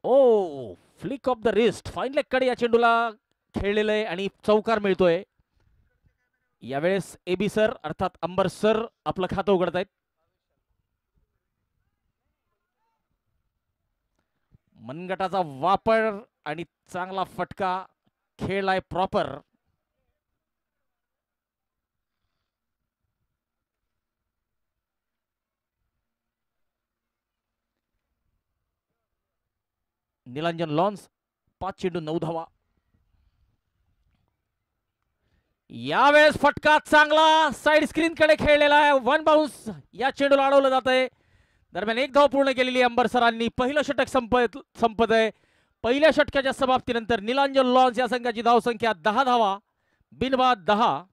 O flick of the wrist, fine leg कडे या चेंडूला खेळलेलं आहे आणि चौकार मिळतोय. यावेळेस एबी सर अर्थात अंबर सर आपलं खातं उघडतायत. मनगटाचा वापर आणि चांगला फटका खेळलाय प्रॉपर. निलांजन लॉन्स 5 चेंडू 9 धावा. यावेळेस फटका चांगला साइड स्क्रीन कडे खेळलेला आहे. वन बाउन्स या चेंडूला अडवलं जात आहे. दरम्यान एक धाव पूर्ण केलेली अंबर सरांनी. पहिलं षटक संपत आहे. पहिल्या षटकाच्या समाप्तीनंतर निलांजन लॉन्स या संघाची धावसंख्या 10 धावा, बिनबाद 10.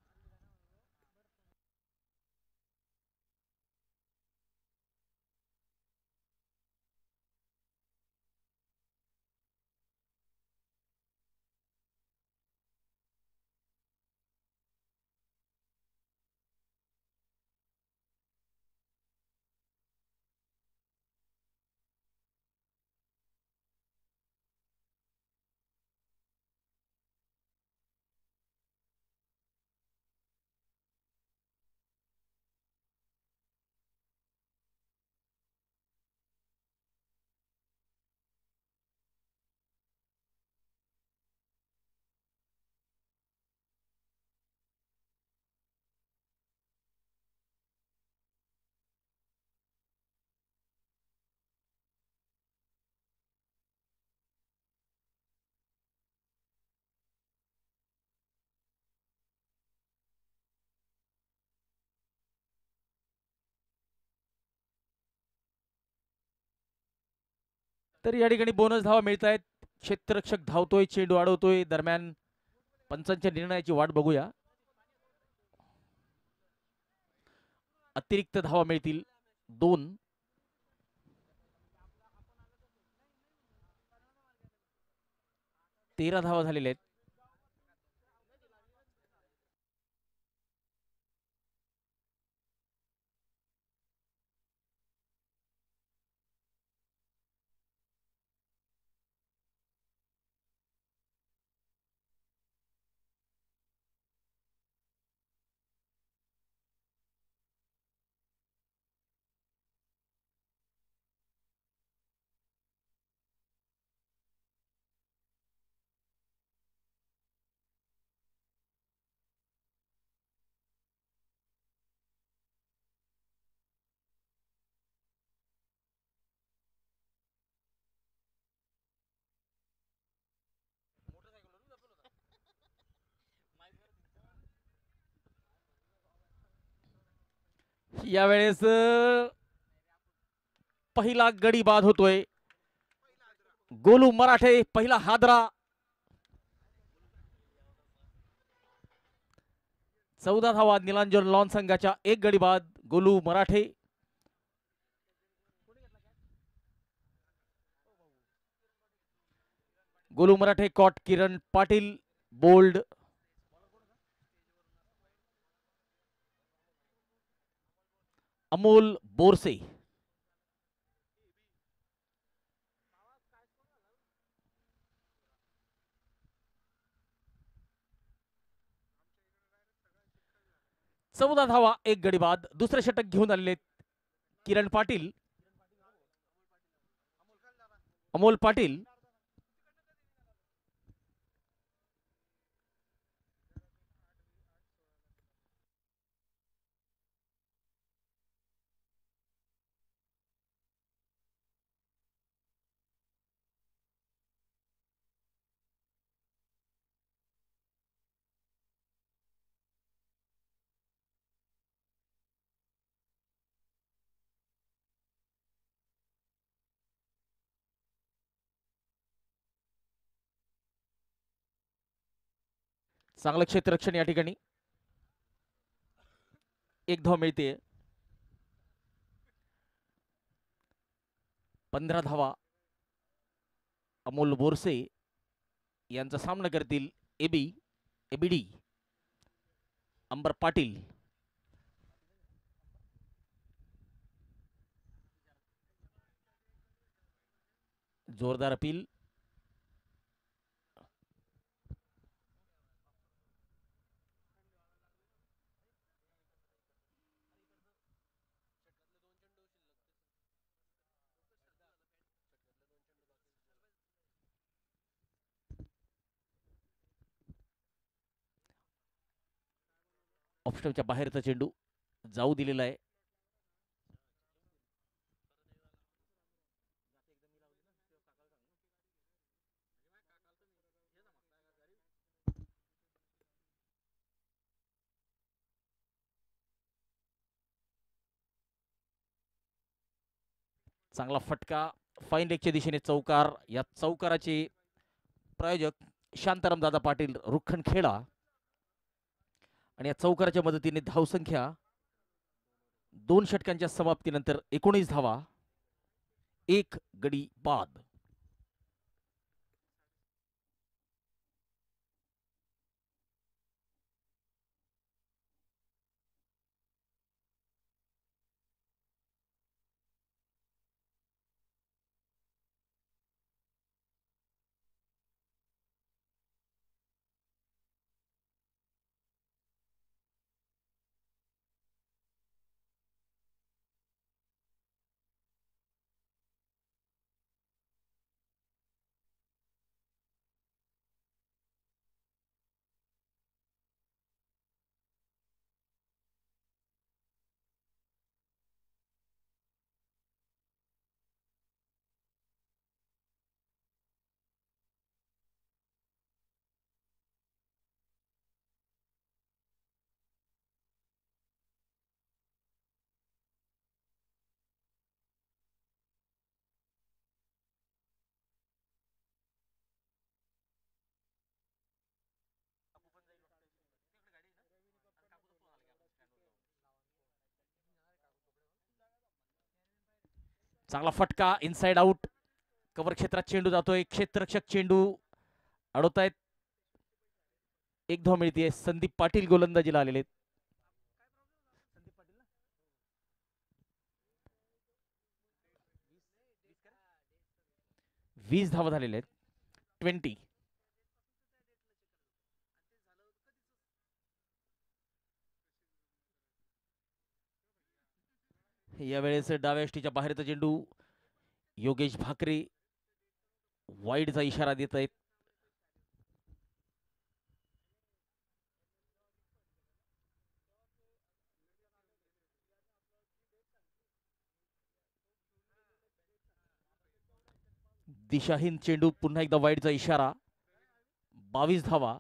तर या ठिकाणी बोनस धावा मिळत आहेत. क्षेत्ररक्षक धावतोय, चेंडू अडवतोय. दरम्यान पंचांच्या निर्णयाची वाट बघूया. अतिरिक्त धावा मिळतील 2. 13 धावा झालेल्या आहेत. यावेळेस पहिला गडी बाद होतोय. गोलू मराठे पहिला हादरा. 14 धावा निलांजन लॉन संघाच्या. एक गडी बाद गोलू मराठे. गोलू मराठे कॉट किरण पाटील बोल्ड. अमोल बोरसे. चौदा धावा एक गडी बाद. दुसरे षटक घेऊन आलेले किरण पाटील, अमोल पाटील. चांगलं क्षेत्ररक्षण या ठिकाणी. एक धाव मिळते. 15 धावा अमोल बोरसे यांचा सामना करतील एबीडी अंबर पाटील. जोरदार अपील. ऑफस्टमच्या बाहेरचा चेंडू जाऊ दिलेला आहे. चांगला फटका फाईन लेगच्या दिशेने चौकार. या चौकाराचे प्रायोजक शांताराम दादा पाटील रुखणखेडा. आणि या चौकाराच्या मदतीने धावसंख्या 2 षटकांच्या समाप्तीनंतर 19 धावा, 1 गडी बाद. चांगला फटका इनसाइड आउट. कव्हर क्षेत्रात चेंडू जातोय. क्षेत्ररक्षक चेंडू अडवतायत. 1 धाव मिळते. संदीप पाटील गोलंदाजीला आलेले. 20 धावा झालेले आहेत. 20. यावेळेस डाव्या यष्टीच्या बाहेरचा चेंडू. योगेश भाकरे वाईडचा इशारा देत आहेत. दिशाहीन चेंडू. पुन्हा एकदा वाईडचा इशारा. 22 धावा.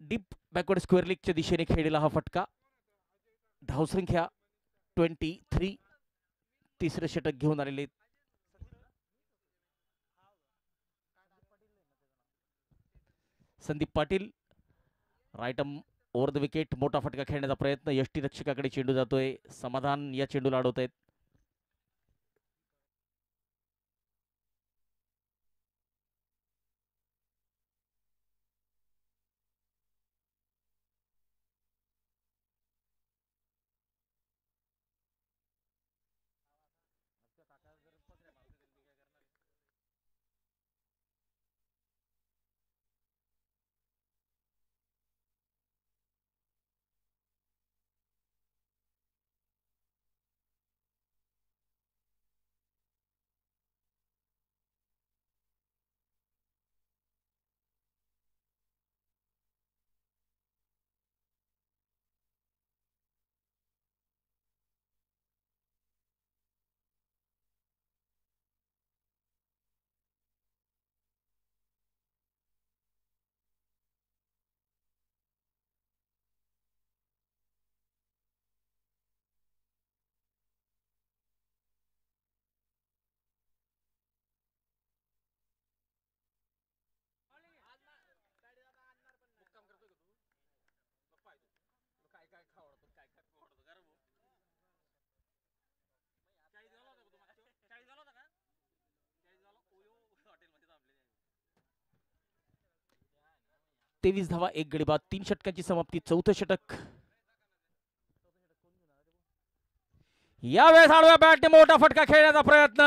डीप बॅकवर्ड स्क्वेअर लीगच्या दिशेने खेळलेला हा फटका. धावसंख्या 23. तिसरे षटक घेऊन आलेले Sandeep Patil. Right over the wicket. मोठा फटका खेळण्याचा प्रयत्न. यष्टीरक्षकाकडे चेंडू जातोय. समाधान या चेंडूला अडवत आहेत. 23 धावा, 1 गडी बाद, 3 षटकांची समाप्ती, चौथं षटक. यावेळेस आडव्या बॅटने मोठा फटका खेळण्याचा प्रयत्न,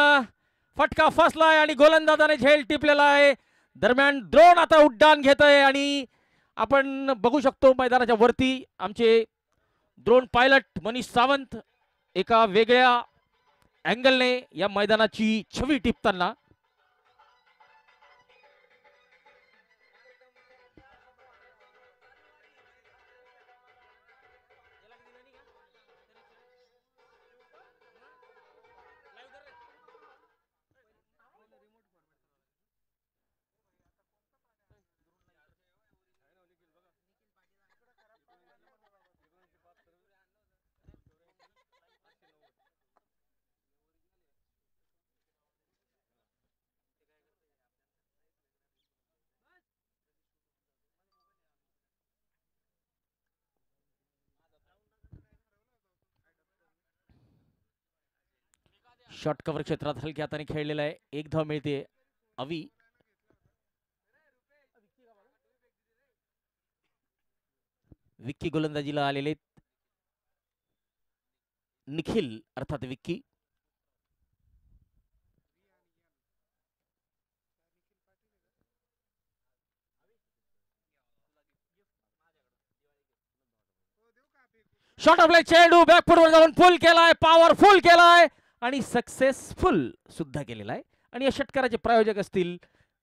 फटका फसलाय आणि गोलंदाजाने झेल टिपलेला आहे. दरम्यान द्रोण आता उड्डाण घेतोय आणि आपण बघू शकतो मैदानाच्या वरती आमचे द्रोण पायलट मनीष सावंत एका वेगळ्या अँगलने या मैदानाची छवी टिपताना. शॉर्ट कव्हर क्षेत्रात हलक्या हाताने खेळलेला आहे. 1 धाव मिळते. अवी विक्की गोलंदाजीला आलेले, निखिल अर्थात विक्की. शॉट ऑफ चेंडू बॅकफुटवर जाऊन फुल केलाय, पॉवरफुल केलाय आणि सक्सेसफुल सुद्धा केलेला आहे. आणि या षटकाराचे प्रायोजक असतील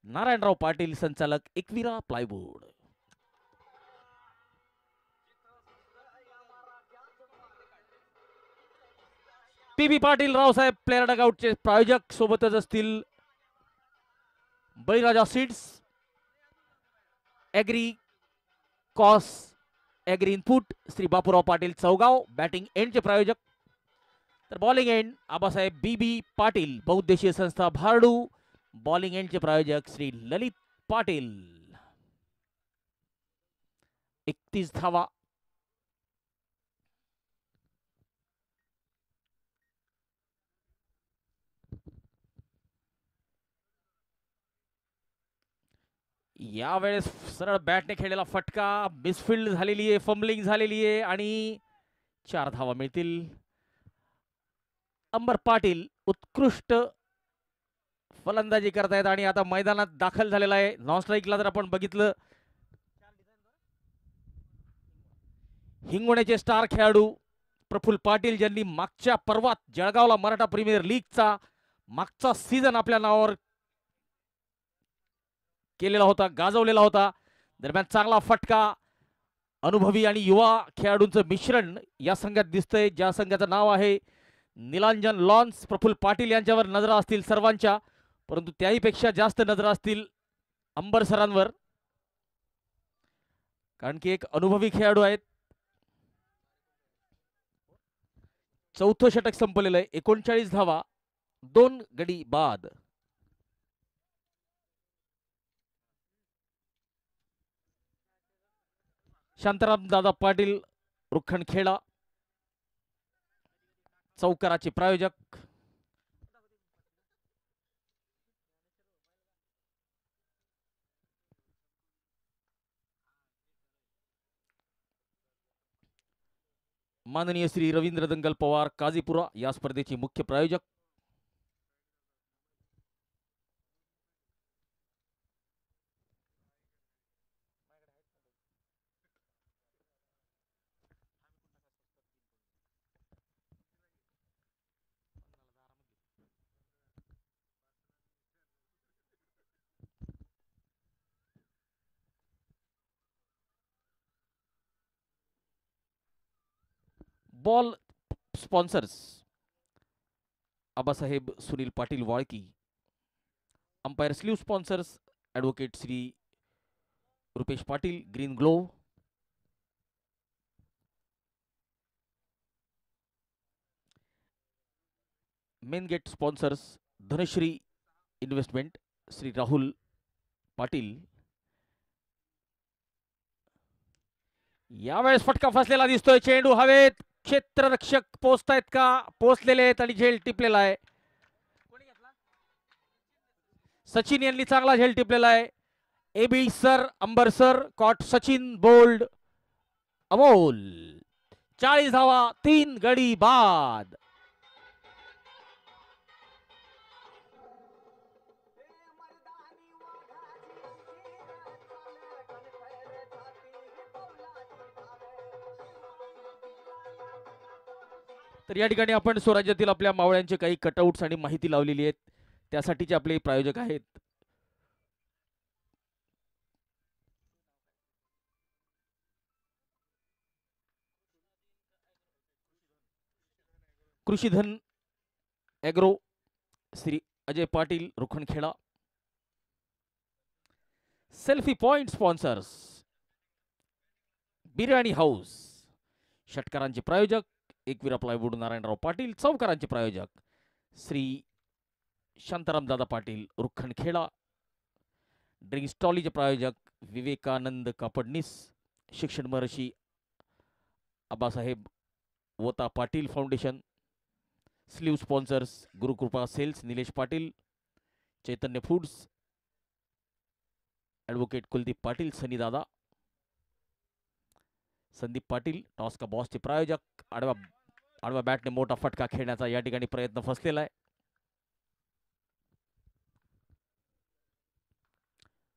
नारायणराव पाटील, संचालक Ekvira plyboard. P B. Patil Raosaheb player डगआउटचे प्रायोजक सोबतच असतील बळीराजा सीड्स, ॲग्री कॉस, agri input, Shri Bapurao Patil Chaugaon batting एंडचे प्रायोजक. तर bowling end Abasaheb B B. Patil बहुउद्देशीय संस्था भारडू, बॉलिंग एंडचे प्रायोजक श्री ललित पाटील. 31 धावा. यावेळेस सरळ बॅटने खेळलेला फटका, मिसफिल्ड झालेली आहे, फंबलिंग झालेली आहे आणि 4 धावा मिळतील. अंबर पाटील उत्कृष्ट फलंदाजी करतायत आणि आता मैदानात दाखल झालेला आहे. नॉन स्ट्राईकला जर आपण बघितलं, हिंगोण्याचे स्टार खेळाडू प्रफुल्ल पाटील ज्यांनी मागच्या पर्वात जळगावला मराठा प्रीमियर लीगचा मागचा सीझन आपल्या नावावर केलेला होता, गाजवलेला होता. दरम्यान चांगला फटका, अनुभवी आणि युवा खेळाडूंचं मिश्रण या संघात दिसतंय, ज्या संघाचं नाव आहे निलांजन लॉन्स. प्रफुल्ल पाटील यांच्यावर नजरा असतील सर्वांच्या, परंतु त्याही पेक्षा जास्त नजरा असतील अंबर सरांवर, कारण की एक अनुभवी खेळाडू आहेत. चौथं षटक संपलेलं आहे. 39 धावा, 2 गडी बाद. शांताराम दादा पाटील रुखणखेडा चौकाराचे प्रायोजक. माननीय श्री रवींद्र दंगल पवार काजीपुरा या स्पर्धेचे मुख्य प्रायोजक. Ball sponsors Abasaheb Sunil Patil Walki. Umpire sleeve sponsors advocate Shri Rupesh Patil green glow. Main gate sponsors Dhanashree investment Shri Rahul Patil. यावेळेस फटका फसलेला दिसतोय, चेंडू हवेत, क्षेत्ररक्षक पोहोचतायत का, पोहोचलेले आहेत आणि झेल टिपलेला आहे. सचिन यांनी चांगला झेल टिपलेला आहे. AB sir, Ambar sir, caught Sachin, bowled Amol. 40 धावा, 3 गडी बाद. तर या ठिकाणी आपण स्वराज्यातील आपल्या मावळ्यांचे काही कटआउट्स आणि माहिती लावलेली आहेत, त्यासाठीचे आपले प्रायोजक आहेत Krishidhan agro, Shri Ajay Patil Rukhankheda. Selfie point sponsors biryani house. षटकारांचे प्रायोजक एकवीरा प्लायवूड नारायणराव पाटील. चौकारांचे प्रायोजक श्री शांताराम दादा पाटील रुखणखेडा. ड्रिंक स्टॉलीचे प्रायोजक विवेकानंद कापडनीस. शिक्षण महर्षी Abasaheb Vota Patil foundation. Sleeve sponsors Gurukrupa sales Nilesh Patil. Chaitanya foods advocate Kuldeep Patil Sunny दादा. संदीप पाटील टॉस का बॉसचे प्रायोजक. आडवा बॅटने मोठा फटका खेळण्याचा या ठिकाणी प्रयत्न फसलेला आहे.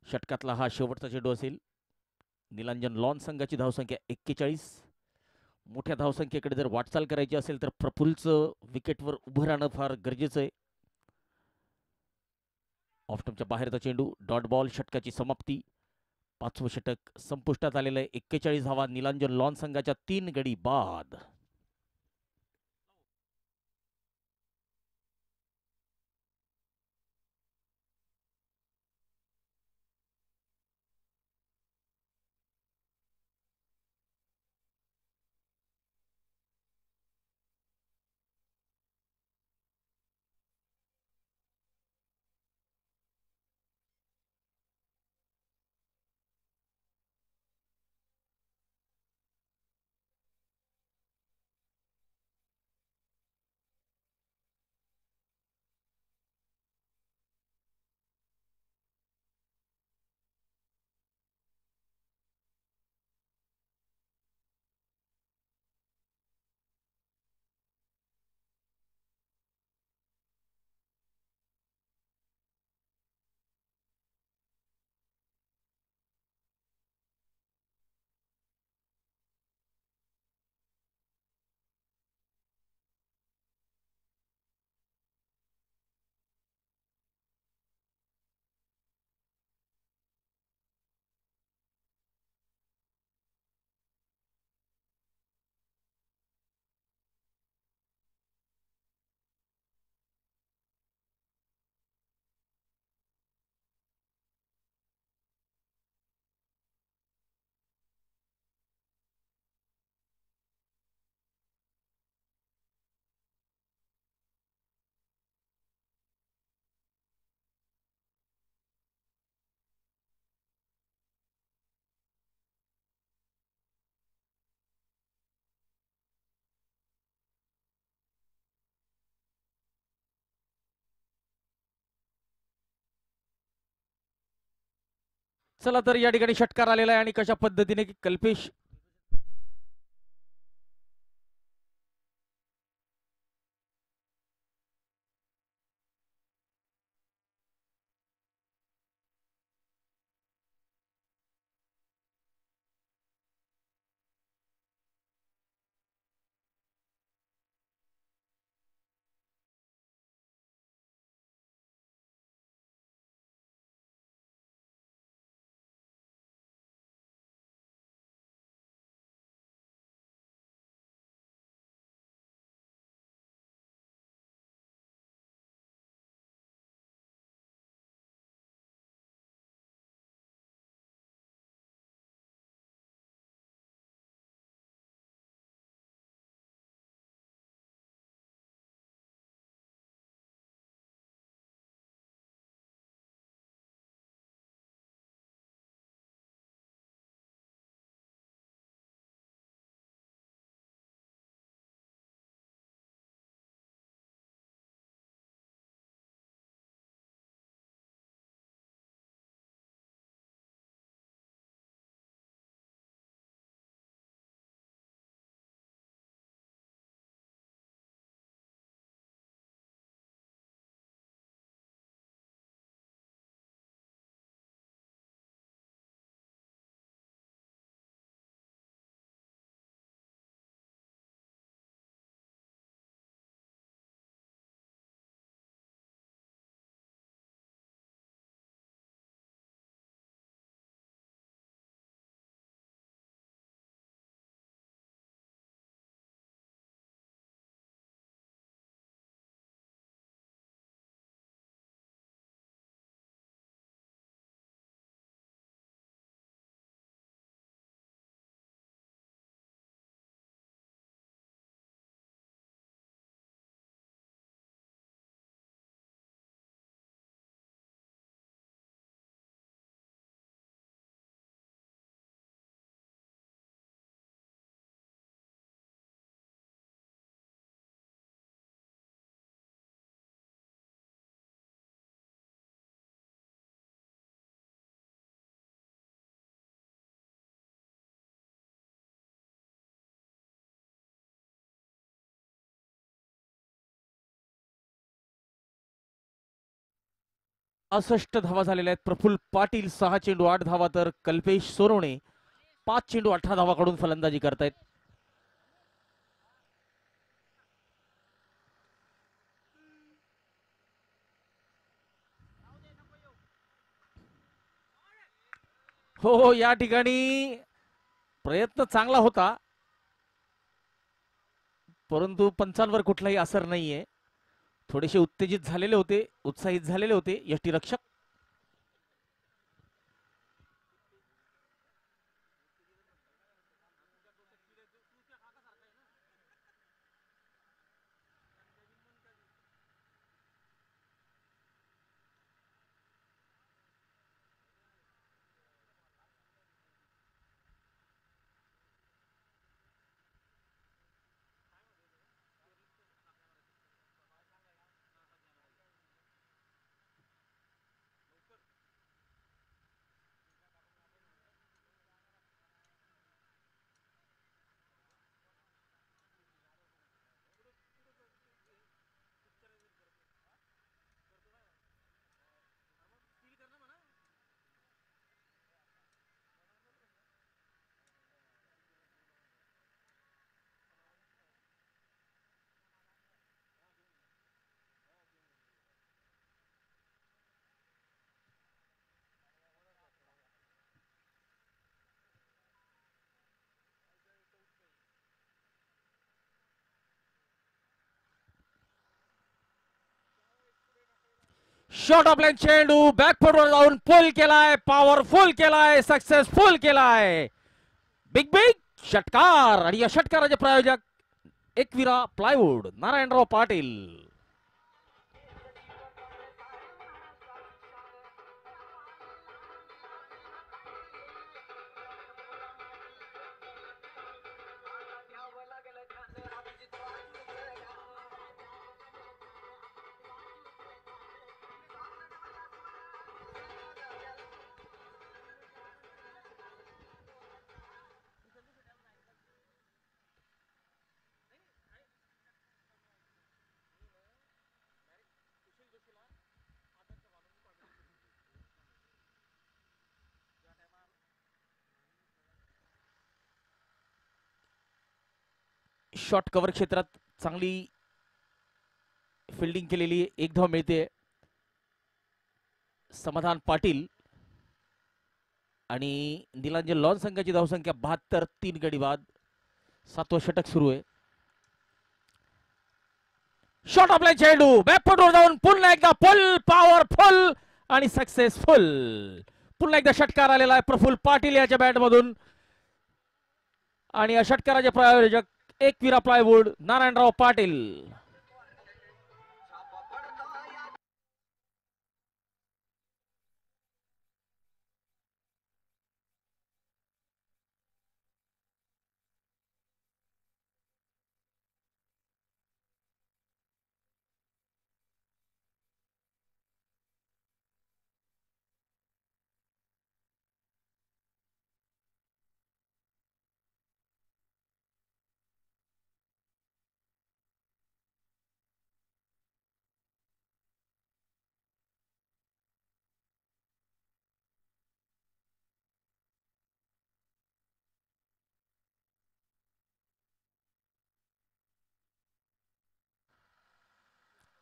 षटकातला हा शेवटचा चेंडू असेल. निलांजन लॉन संघाची धावसंख्या 41. मोठ्या धावसंख्येकडे जर वाटचाल करायची असेल तर प्रफुल्लचं विकेटवर उभं राहणं फार गरजेचं आहे. ऑफस्टंपच्या बाहेरचा चेंडू डॉट बॉल. षटकाची समाप्ती. 5वं षटक संपुष्टात आलेलं आहे. 41 धावा. निलांजन लॉन संघाच्या 3 गडी बाद. चला तर या ठिकाणी षटकार आलेला आहे आणि कशा पद्धतीने कल्पेश 66 धावा झालेल्या आहेत. प्रफुल्ल पाटील 6 चेंडू 8 धावा, तर कल्पेश सोनवणे 5 चेंडू 18 धावाकडून फलंदाजी करतायत. हो, या ठिकाणी प्रयत्न चांगला होता, परंतु पंचांवर कुठलाही असर नाहीये. थोडेसे उत्तेजित झालेले होते, उत्साहित झालेले होते यष्टीरक्षक. शॉट ऑफ लाईन चेंडू बॅकफुटवर जाऊन पुल केलाय, पॉवरफुल केलाय, सक्सेसफुल केलाय. बिग बिग षटकार. आणि या षटकाराचे प्रायोजक Ekvira plywood, Narayanrao Patil. Shot cover क्षेत्रात चांगली फिल्डिंग केलेली, एक धाव मिळते. समाधान पाटील आणि निलांजन लॉन संघाची धावसंख्या 72, 3 गडी बाद. 7वं षटक सुरू आहे. शॉट ऑफ लाईन चेंडू बॅकफुटवर जाऊन पुन्हा एकदा फुल पॉवरफुल आणि सक्सेसफुल. पुन्हा एकदा षटकार आलेला आहे प्रफुल्ल पाटील याच्या बॅट मधून. आणि या षटकाराचे प्रायोजक एकविरा प्लायवूड, नारायणराव पाटील.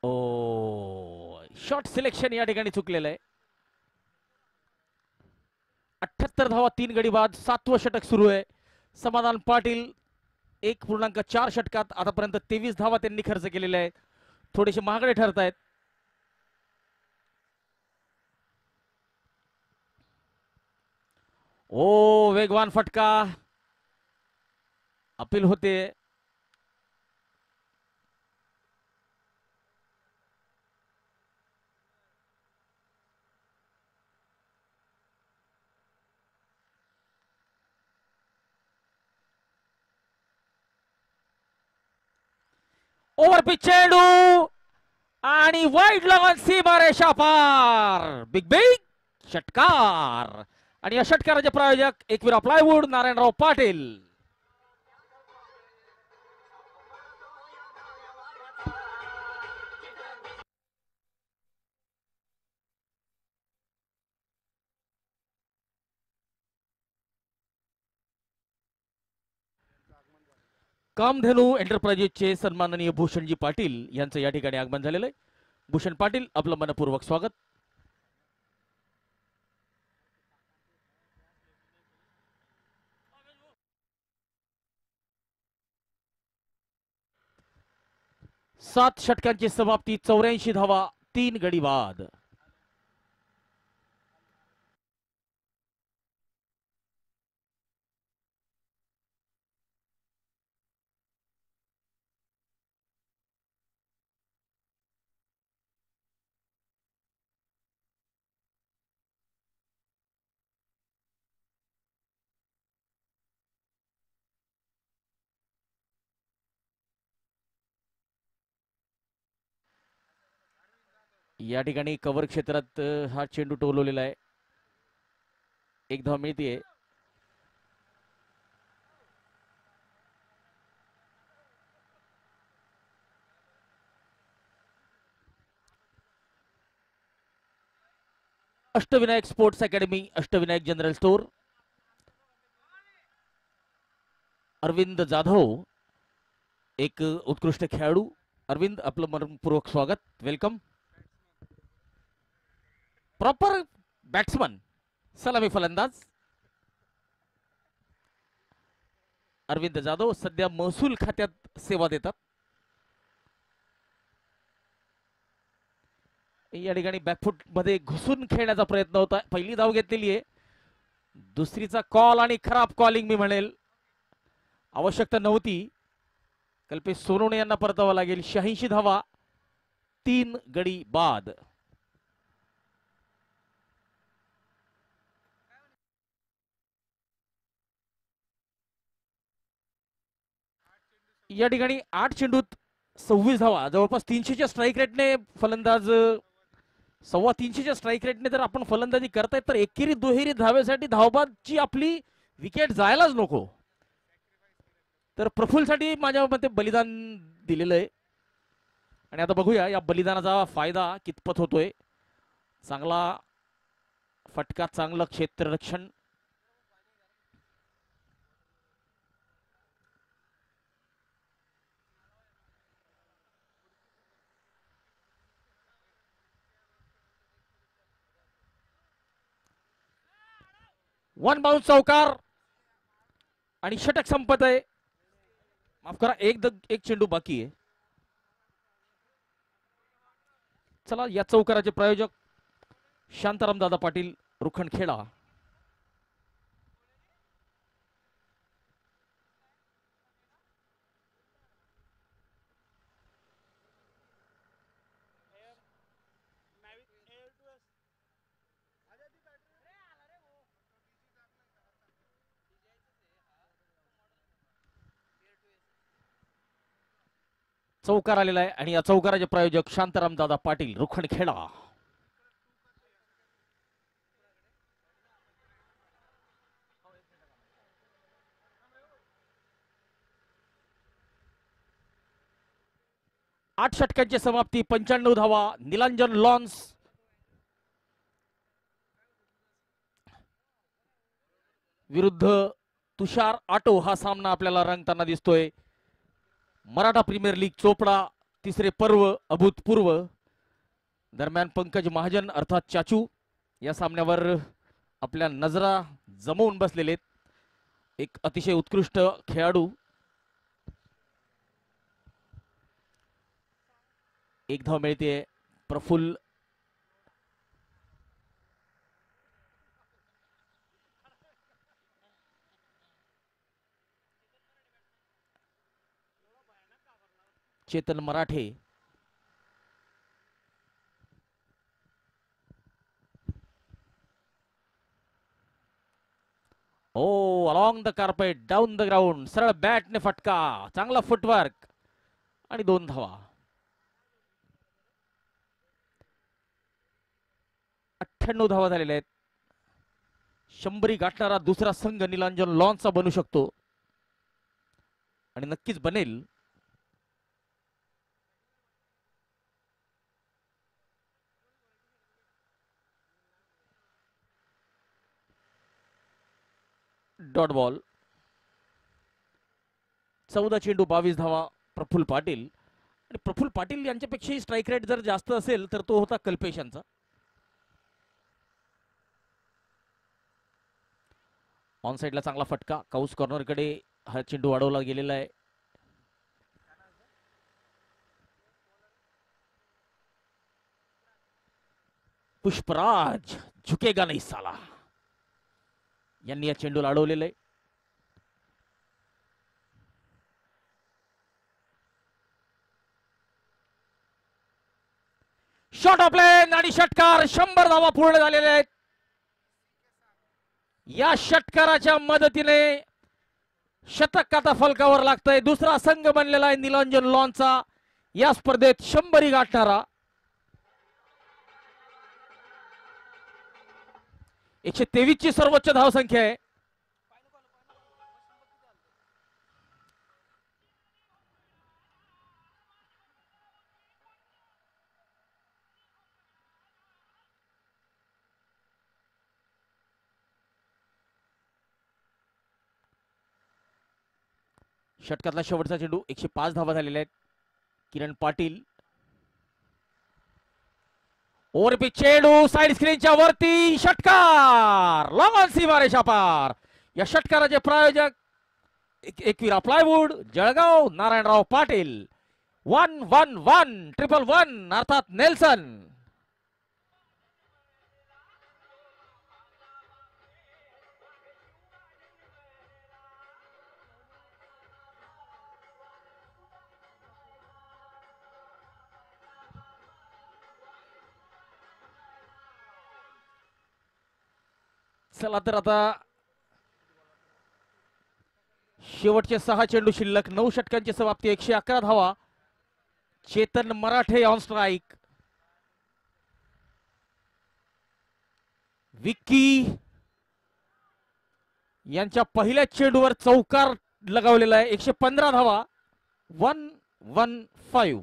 ओ, शॉट सिलेक्शन या ठिकाणी चुकलेलं आहे. 78 धावा, 3 गडी बाद. 7वं षटक सुरू आहे. समाधान पाटील 1.4 षटकात आतापर्यंत 23 धावा त्यांनी खर्च केलेल्या आहेत. थोडेसे महागडे ठरत आहेत. ओ, वेगवान फटका, अपील होते. ओव्हर पिच चेंडू आणि वाईड लॉन सीमारेषा पार. बिग बिग षटकार. आणि या षटकाराचे प्रायोजक एकविरा प्लायवूड, नारायणराव पाटील. कामधेनू एंटरप्राइजेसचे सन्माननीय भूषणजी पाटील यांचं या ठिकाणी आगमन झालेलं आहे. भूषण पाटील, आपलं मनपूर्वक स्वागत. सात षटकांची समाप्ती, 84 धावा, 3 गडी बाद. या ठिकाणी कव्हर क्षेत्रात हा चेंडू टोलवलेला आहे. एक धाव मिळतीये. Ashtavinayak sports academy, Ashtavinayak general store, Arvind Jadhav एक उत्कृष्ट खेळाडू. अरविंद, आपलं मनपूर्वक स्वागत, वेलकम. प्रॉपर बॅट्समन, सलामी फलंदाज अरविंद जाधव सध्या महसूल खात्यात सेवा देतात. या ठिकाणी बॅकफुट मध्ये घुसून खेळण्याचा प्रयत्न होता. पहिली धाव घेतलेली आहे. दुसरीचा कॉल आणि खराब कॉलिंग मी म्हणेल, आवश्यकता नव्हती. कल्पेश सोनवणे यांना परतावा लागेल. 86 धावा, 3 गडी बाद. या ठिकाणी 8 चेंडूत 26 धावा, जवळपास 300च्या स्ट्राईक रेटने फलंदाज, 325च्या स्ट्राईक रेटने जर आपण फलंदाजी करतायत तर एकेरी दुहेरी धावेसाठी धावबादची आपली विकेट जायलाच नको. तर प्रफुल्लसाठी माझ्या मते बलिदान दिलेलं आहे आणि आता बघूया या बलिदानाचा फायदा कितपत होतोय. चांगला फटका, चांगलं क्षेत्ररक्षण. वन बाउन्स चौकार आणि षटक संपत आहे. माफ करा, एक चेंडू बाकी आहे. चला, या चौकाराचे प्रायोजक शांताराम दादा पाटील, रुखणखेडा. चौकार आलेला आहे आणि या चौकाराचे प्रायोजक शांताराम दादा पाटील, रुखणखेडा. आठ षटकांची समाप्ती, 95 धावा. निलांजन लॉन्स विरुद्ध तुषार आटो हा सामना आपल्याला रंगताना दिसतोय. मराठा प्रीमियर लीग चोपडा, तिसरे पर्व अभूतपूर्व. दरम्यान पंकज महाजन अर्थात चाचू या सामन्यावर आपल्या नजरा जमवून बसलेले, एक अतिशय उत्कृष्ट खेळाडू. एक धाव मिळते. Praful Chetan Marathe oh along the carpet, down the ground, सरळ बॅटने फटका, चांगला फुटवर्क आणि 2 धावा. 98 धावा झालेल्या आहेत. 100 गाठणारा दुसरा संघ निलांजन लॉन्सचा बनू शकतो आणि नक्कीच बनेल. Dot ball. 14 चेंडू 22 धावा प्रफुल्ल पाटील. आणि प्रफुल्ल पाटील यांच्यापेक्षाही स्ट्राईक रेट जर जास्त असेल तर तो होता कल्पेश यांचा. ऑन साइडला चांगला फटका, काउस कॉर्नरकडे हा चेंडू वाढवला गेलेला आहे. पुष्पराज झुकेगा नाही साला यांनी या चेंडूला अडवलेलं आहे. शॉट ऑफ लेन आणि षटकार. 100 धावा पूर्ण झालेल्या आहेत. या षटकाराच्या मदतीने शतक आता फलकावर लागतंय. दुसरा संघ बनलेला आहे निलंजन लॉनचा या स्पर्धेत 100 गाठणारा. 123 ची सर्वोच्च धावसंख्या आहे. षटकातला शेवटचा चेंडू. 105 धावा झालेल्या आहेत. किरण पाटील ओव्हरपिच चेंडू साइड स्क्रीनच्या वरती. षटकार लॉंग ऑन सीमा रेषा पार. या षटकाराचे प्रायोजक एकविरा प्लायवूड, जळगाव, नारायणराव पाटील. 1-1-1 1-1 अर्थात नेल्सन. चला तर आता शेवटचे 6 चेंडू शिल्लक. 9 षटकांची समाप्ती. 111 धावा. चेतन मराठे ऑन स्ट्राइक. विक्की यांच्या पहिल्या चेंडूवर चौकार लगावलेला आहे. 115 धावा. 1-1-5.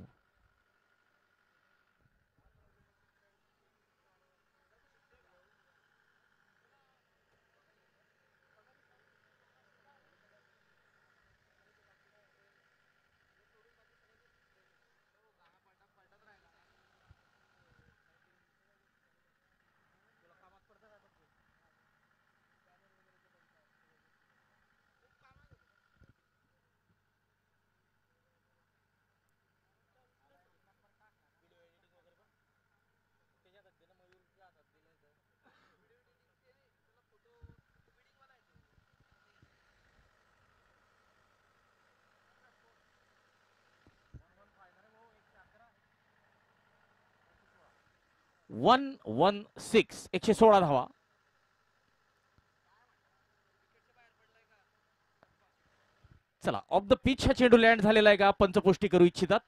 वन 116 धावा. चला ऑफ द पिच हा चेंडू लँड झालेला आहे का पंचपुष्टी करू इच्छितात.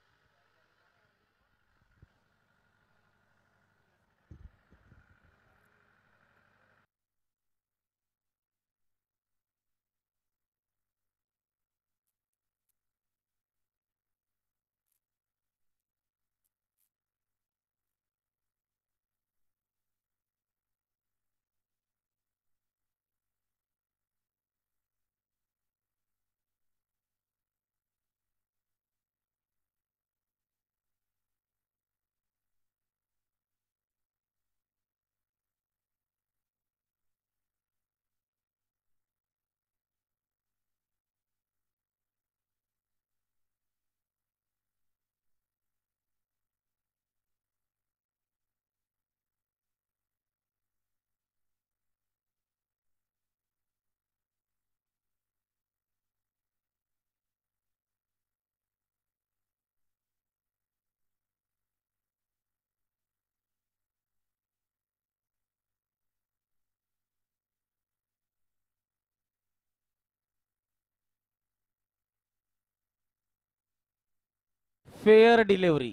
Fair delivery.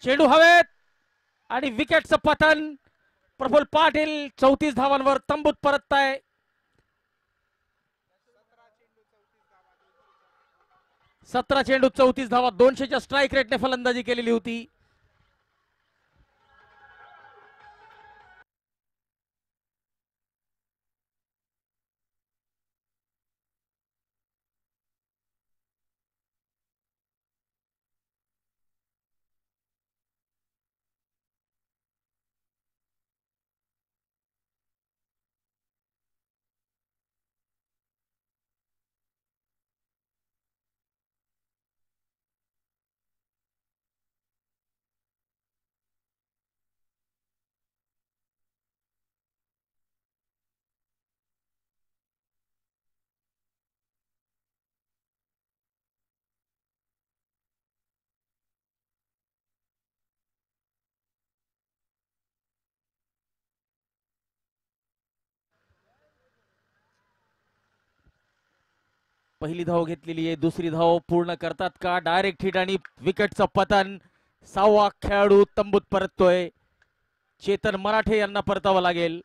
चेंडू हवेत आणि विकेटचं पतन. प्रफुल्ल पाटील 34 धावांवर तंबूत परतताय. 17 चेंडू 34 धावा, 200च्या स्ट्राईक रेटने फलंदाजी केलेली होती. पहिली धाव घेतलेली आहे, दुसरी धाव पूर्ण करतात का? डायरेक्ट हिट आणि विकेटचं पतन. 6वा खेळाडू तंबूत परततोय. चेतन मराठे यांना परतावं लागेल.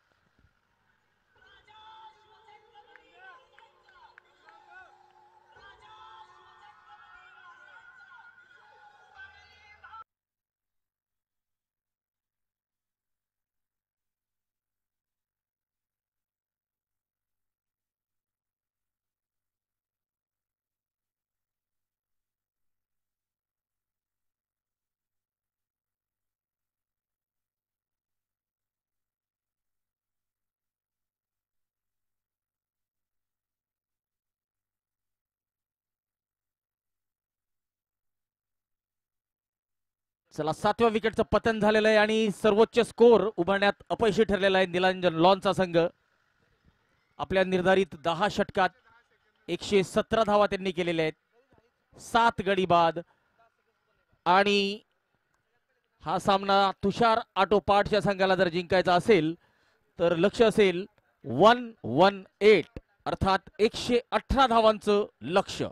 चला, 7व्या विकेटचं पतन झालेलं आहे आणि सर्वोच्च स्कोर उभारण्यात अपयशी ठरलेला आहे निलांजन लॉनचा संघ. आपल्या निर्धारित 10 षटकात 117 धावा त्यांनी केलेल्या आहेत, 7 गडी बाद. आणि हा सामना तुषार आटोपाटच्या संघाला जर जिंकायचा असेल तर लक्ष असेल 118, अर्थात 118 धावांचं लक्ष्य.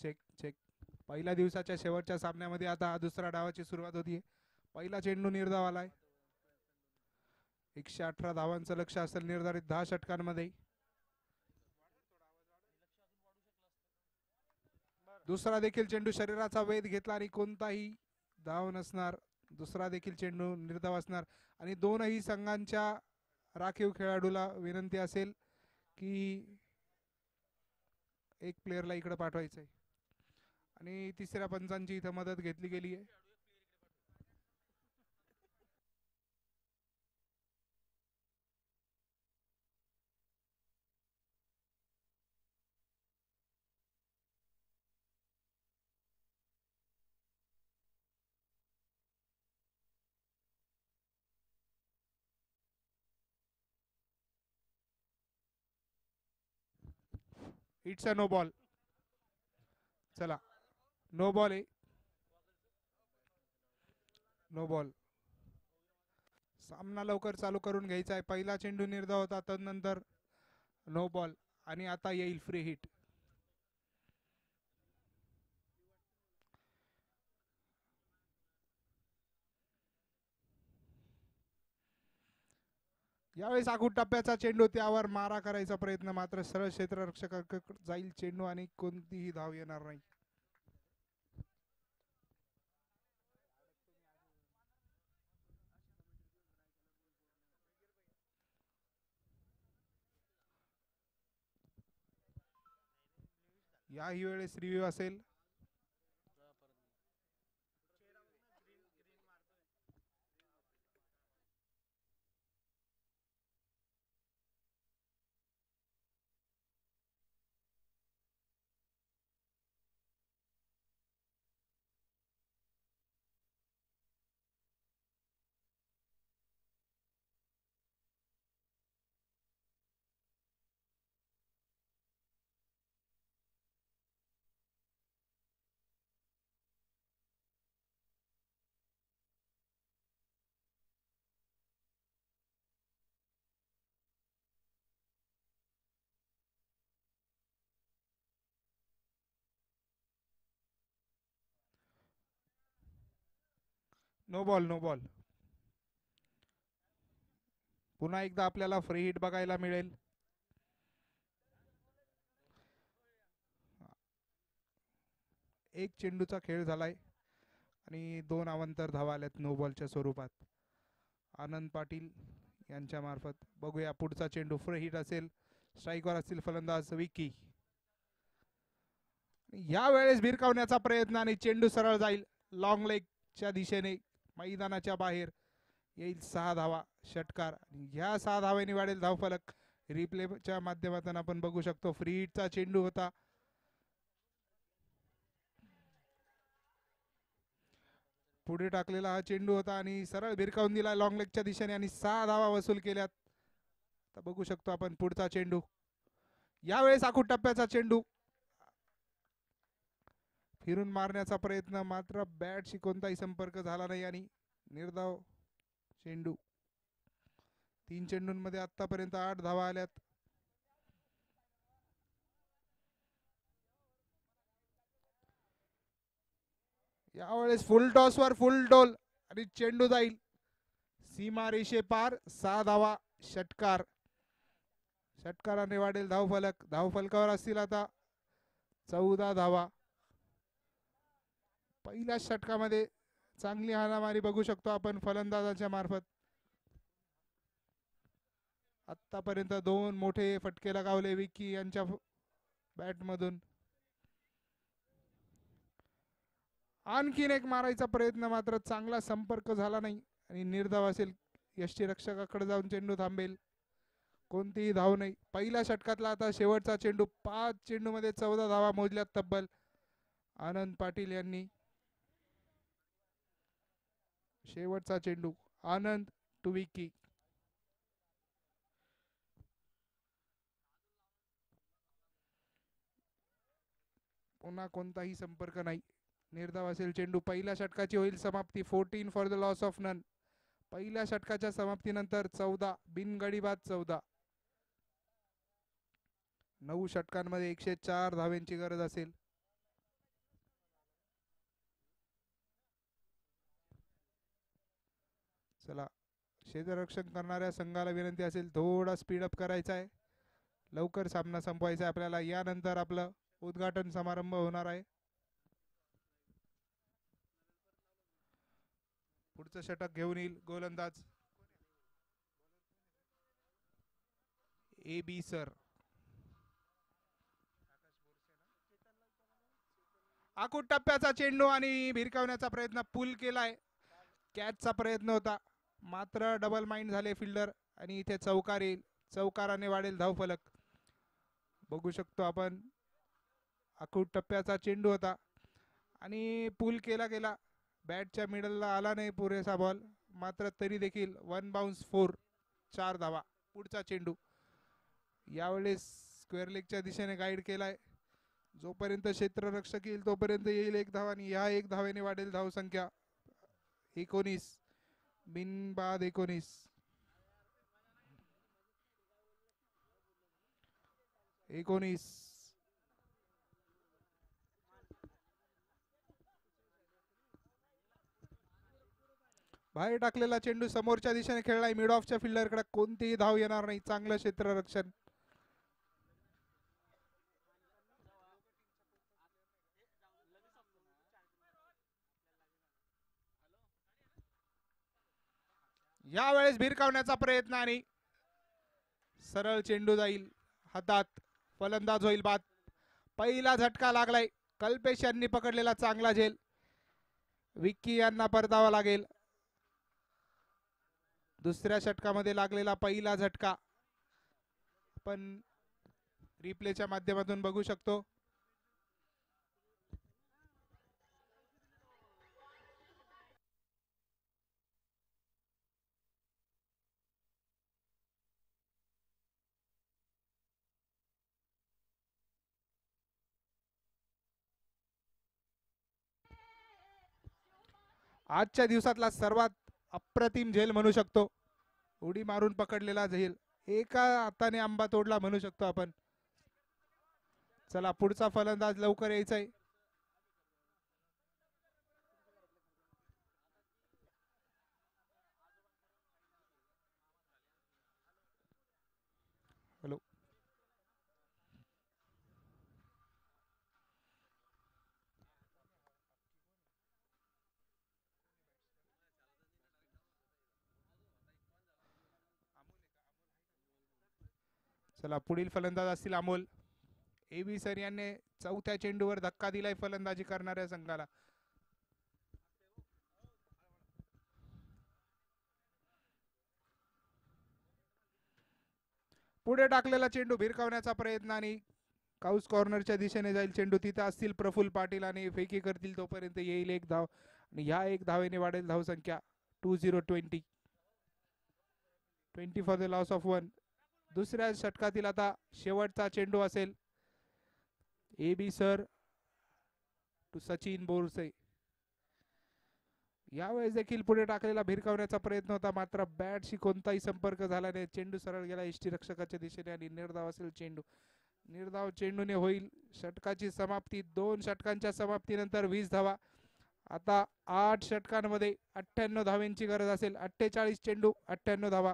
Check check. पहिल्या दिवसाच्या शेवटच्या सामन्यामध्ये आता दुसऱ्या डावाची सुरुवात होतीये. पहिला चेंडू निर्धाव आलाय. 118 धावांचं लक्ष असेल निर्धारित 10 षटकांमध्ये. दुसरा देखील चेंडू शरीराचा वेध घेतला आणि कोणताही धाव नसणार. दुसरा देखील चेंडू निर्धाव असणार आणि दोनही संघांच्या राखीव खेळाडूला विनंती असेल की एक प्लेयरला इकडे पाठवायचं आहे आणि तिसऱ्या पंचांची इथं मदत घेतली गेली आहे. It's a no ball. चला नो बॉल आहे. No ball. सामना लवकर चालू करून घ्यायचा आहे. पहिला चेंडू निर्धाव होता तदनंतर नो बॉल आणि आता येईल फ्री हिट. यावेळेस आखूड टप्प्याचा चेंडू त्यावर मारा करायचा प्रयत्न मात्र सरळ क्षेत्ररक्षकाकडे जाईल चेंडू आणि कोणतीही धाव येणार नाही. याही वेळेस रिव्ह्यू असेल. No ball. No ball. पुन्हा एकदा आपल्याला फ्री हिट बघायला मिळेल. एक चेंडूचा खेळ झालाय आणि 2 अवांतर धावा आल्यात नो बॉलच्या स्वरूपात. आनंद पाटील यांच्या मार्फत. बघूया पुढचा चेंडू फ्री हिट असेल. स्ट्राईकवर असतील फलंदाज विकी. या वेळेस भिरकावण्याचा प्रयत्न आणि चेंडू सरळ जाईल लॉंग लेगच्या दिशेने. मैदानाच्या बाहेर येईल 6 धावा. षटकार. ह्या 6 धावांनी वाढेल धावफलक. रिप्लेच्या माध्यमातून आपण बघू शकतो फ्री हिटचा चेंडू होता. पुढे टाकलेला हा चेंडू होता आणि सरळ भिरकावून दिला लॉंग लेगच्या दिशेने आणि 6 धावा वसूल केल्यात. आता बघू शकतो आपण पुढचा चेंडू. यावेळेस आखूड टप्प्याचा चेंडू. फिरून मारण्याचा प्रयत्न मात्र बॅटशी कोणताही संपर्क झाला नाही आणि निर्धाव चेंडू. 3 चेंडूंमध्ये आतापर्यंत 8 धावा आल्यात. यावेळेस फुल टॉस वर फुल डोल आणि चेंडू जाईल सीमा रेषे पार. 6 धावा. षटकार. षटकाराने वाढेल धावफलक. धावफलकावर असतील आता 14 धावा. पहिल्या षटकामध्ये चांगली हाणामारी बघू शकतो आपण फलंदाजाच्या मार्फत. आतापर्यंत 2 मोठे फटके लगावले विकी यांच्या बॅटमधून. आणखीन एक मारायचा प्रयत्न मात्र चांगला संपर्क झाला नाही आणि निर्धाव असेल. यष्टीरक्षकाकडे जाऊन चेंडू थांबेल. कोणतीही धाव नाही. पहिल्या षटकातला आता शेवटचा चेंडू. 5 चेंडूमध्ये 14 धावा मोजल्यात तब्बल आनंद पाटील यांनी. शेवटचा चेंडू. आनंद टू विकी. पुन्हा कोणताही संपर्क नाही. निर्धाव असेल चेंडू. पहिल्या षटकाची होईल समाप्ती. 14 for the loss of none. पहिल्या षटकाच्या समाप्तीनंतर 14 बिनगडीबाद 14. 9 षटकांमध्ये 104 धावेंची गरज असेल. चला, क्षेत्ररक्षण करणाऱ्या संघाला विनंती असेल थोडा स्पीडअप करायचा आहे, लवकर सामना संपवायचा आहे आपल्याला. यानंतर आपलं उद्घाटन समारंभ होणार आहे. पुढचं षटक घेऊन येईल गोलंदाज AB सर. आखूड टप्प्याचा चेंडू आणि भिरकावण्याचा प्रयत्न, पुल केलाय, कॅचचा प्रयत्न होता मात्र डबल माइंड झाले फिल्डर आणि इथे चौकार येईल, चौकाराने वाढेल धावफलक. बघू शकतो आपण आखूड टप्प्याचा चेंडू होता आणि पुल केला गेला, बॅटच्या मिडलला आला नाही पुरेसा बॉल, मात्र तरी देखील 1 बाउन्स 4, 4 धावा. पुढचा चेंडू यावेळेस स्क्वेअर लेगच्या दिशेने गाईड केलाय, जोपर्यंत क्षेत्ररक्षक येईल तोपर्यंत येईल 1 धावा आणि या 1 धावेने वाढेल धावसंख्या 19 बिनबाद 19. बाहेर टाकलेला चेंडू समोरच्या दिशेने खेळलाय, मिड ऑफच्या फिल्डरकडे, कोणतीही धाव येणार नाही. चांगलं क्षेत्ररक्षण. यावेळेस भिरकावण्याचा प्रयत्न आणि सरळ चेंडू जाईल हातात, फलंदाज होईल बाद. पहिला झटका लागलाय, कल्पेश यांनी पकडलेला चांगला झेल, विक्की यांना परतावा लागेल. दुसऱ्या षटकामध्ये लागलेला पहिला झटका आपण रिप्लेच्या माध्यमातून बघू शकतो. आजच्या दिवसातला सर्वात अप्रतिम झेल म्हणू शकतो, उडी मारून पकडलेला झेल, एका हाताने आंबा तोडला म्हणू शकतो आपण. चला, पुढचा फलंदाज लवकर यायचा आहे. हॅलो, चला, पुढील फलंदाज असतील अमोल. AB सर यांनी चौथ्या चेंडूवर धक्का दिलाय फलंदाजी करणाऱ्या संघाला. पुढे टाकलेला चेंडू भिरकावण्याचा प्रयत्न आणि काउस कॉर्नरच्या दिशेने जाईल चेंडू, तिथे असतील प्रफुल्ल पाटील आणि फेकी करतील तोपर्यंत येईल 1 धाव आणि ह्या 1 धावेने वाढेल धावसंख्या 20 फॉर द लॉस ऑफ 1. दुसऱ्या षटकातील आता शेवटचा चेंडू असेल. AB sir to Sachin Borse. यावेळेस देखील पुढे टाकलेला भिरकावण्याचा प्रयत्न होता मात्र बॅटशी कोणताही संपर्क झाला नाही, चेंडू सरळ गेला यष्टीरक्षकाच्या दिशेने आणि निर्धाव असेल चेंडू. निर्धाव चेंडूने होईल षटकाची समाप्ती. 2 षटकांच्या समाप्तीनंतर 20 धावा. आता 8 षटकांमध्ये 98 धावांची गरज असेल. 48 चेंडू 98 धावा.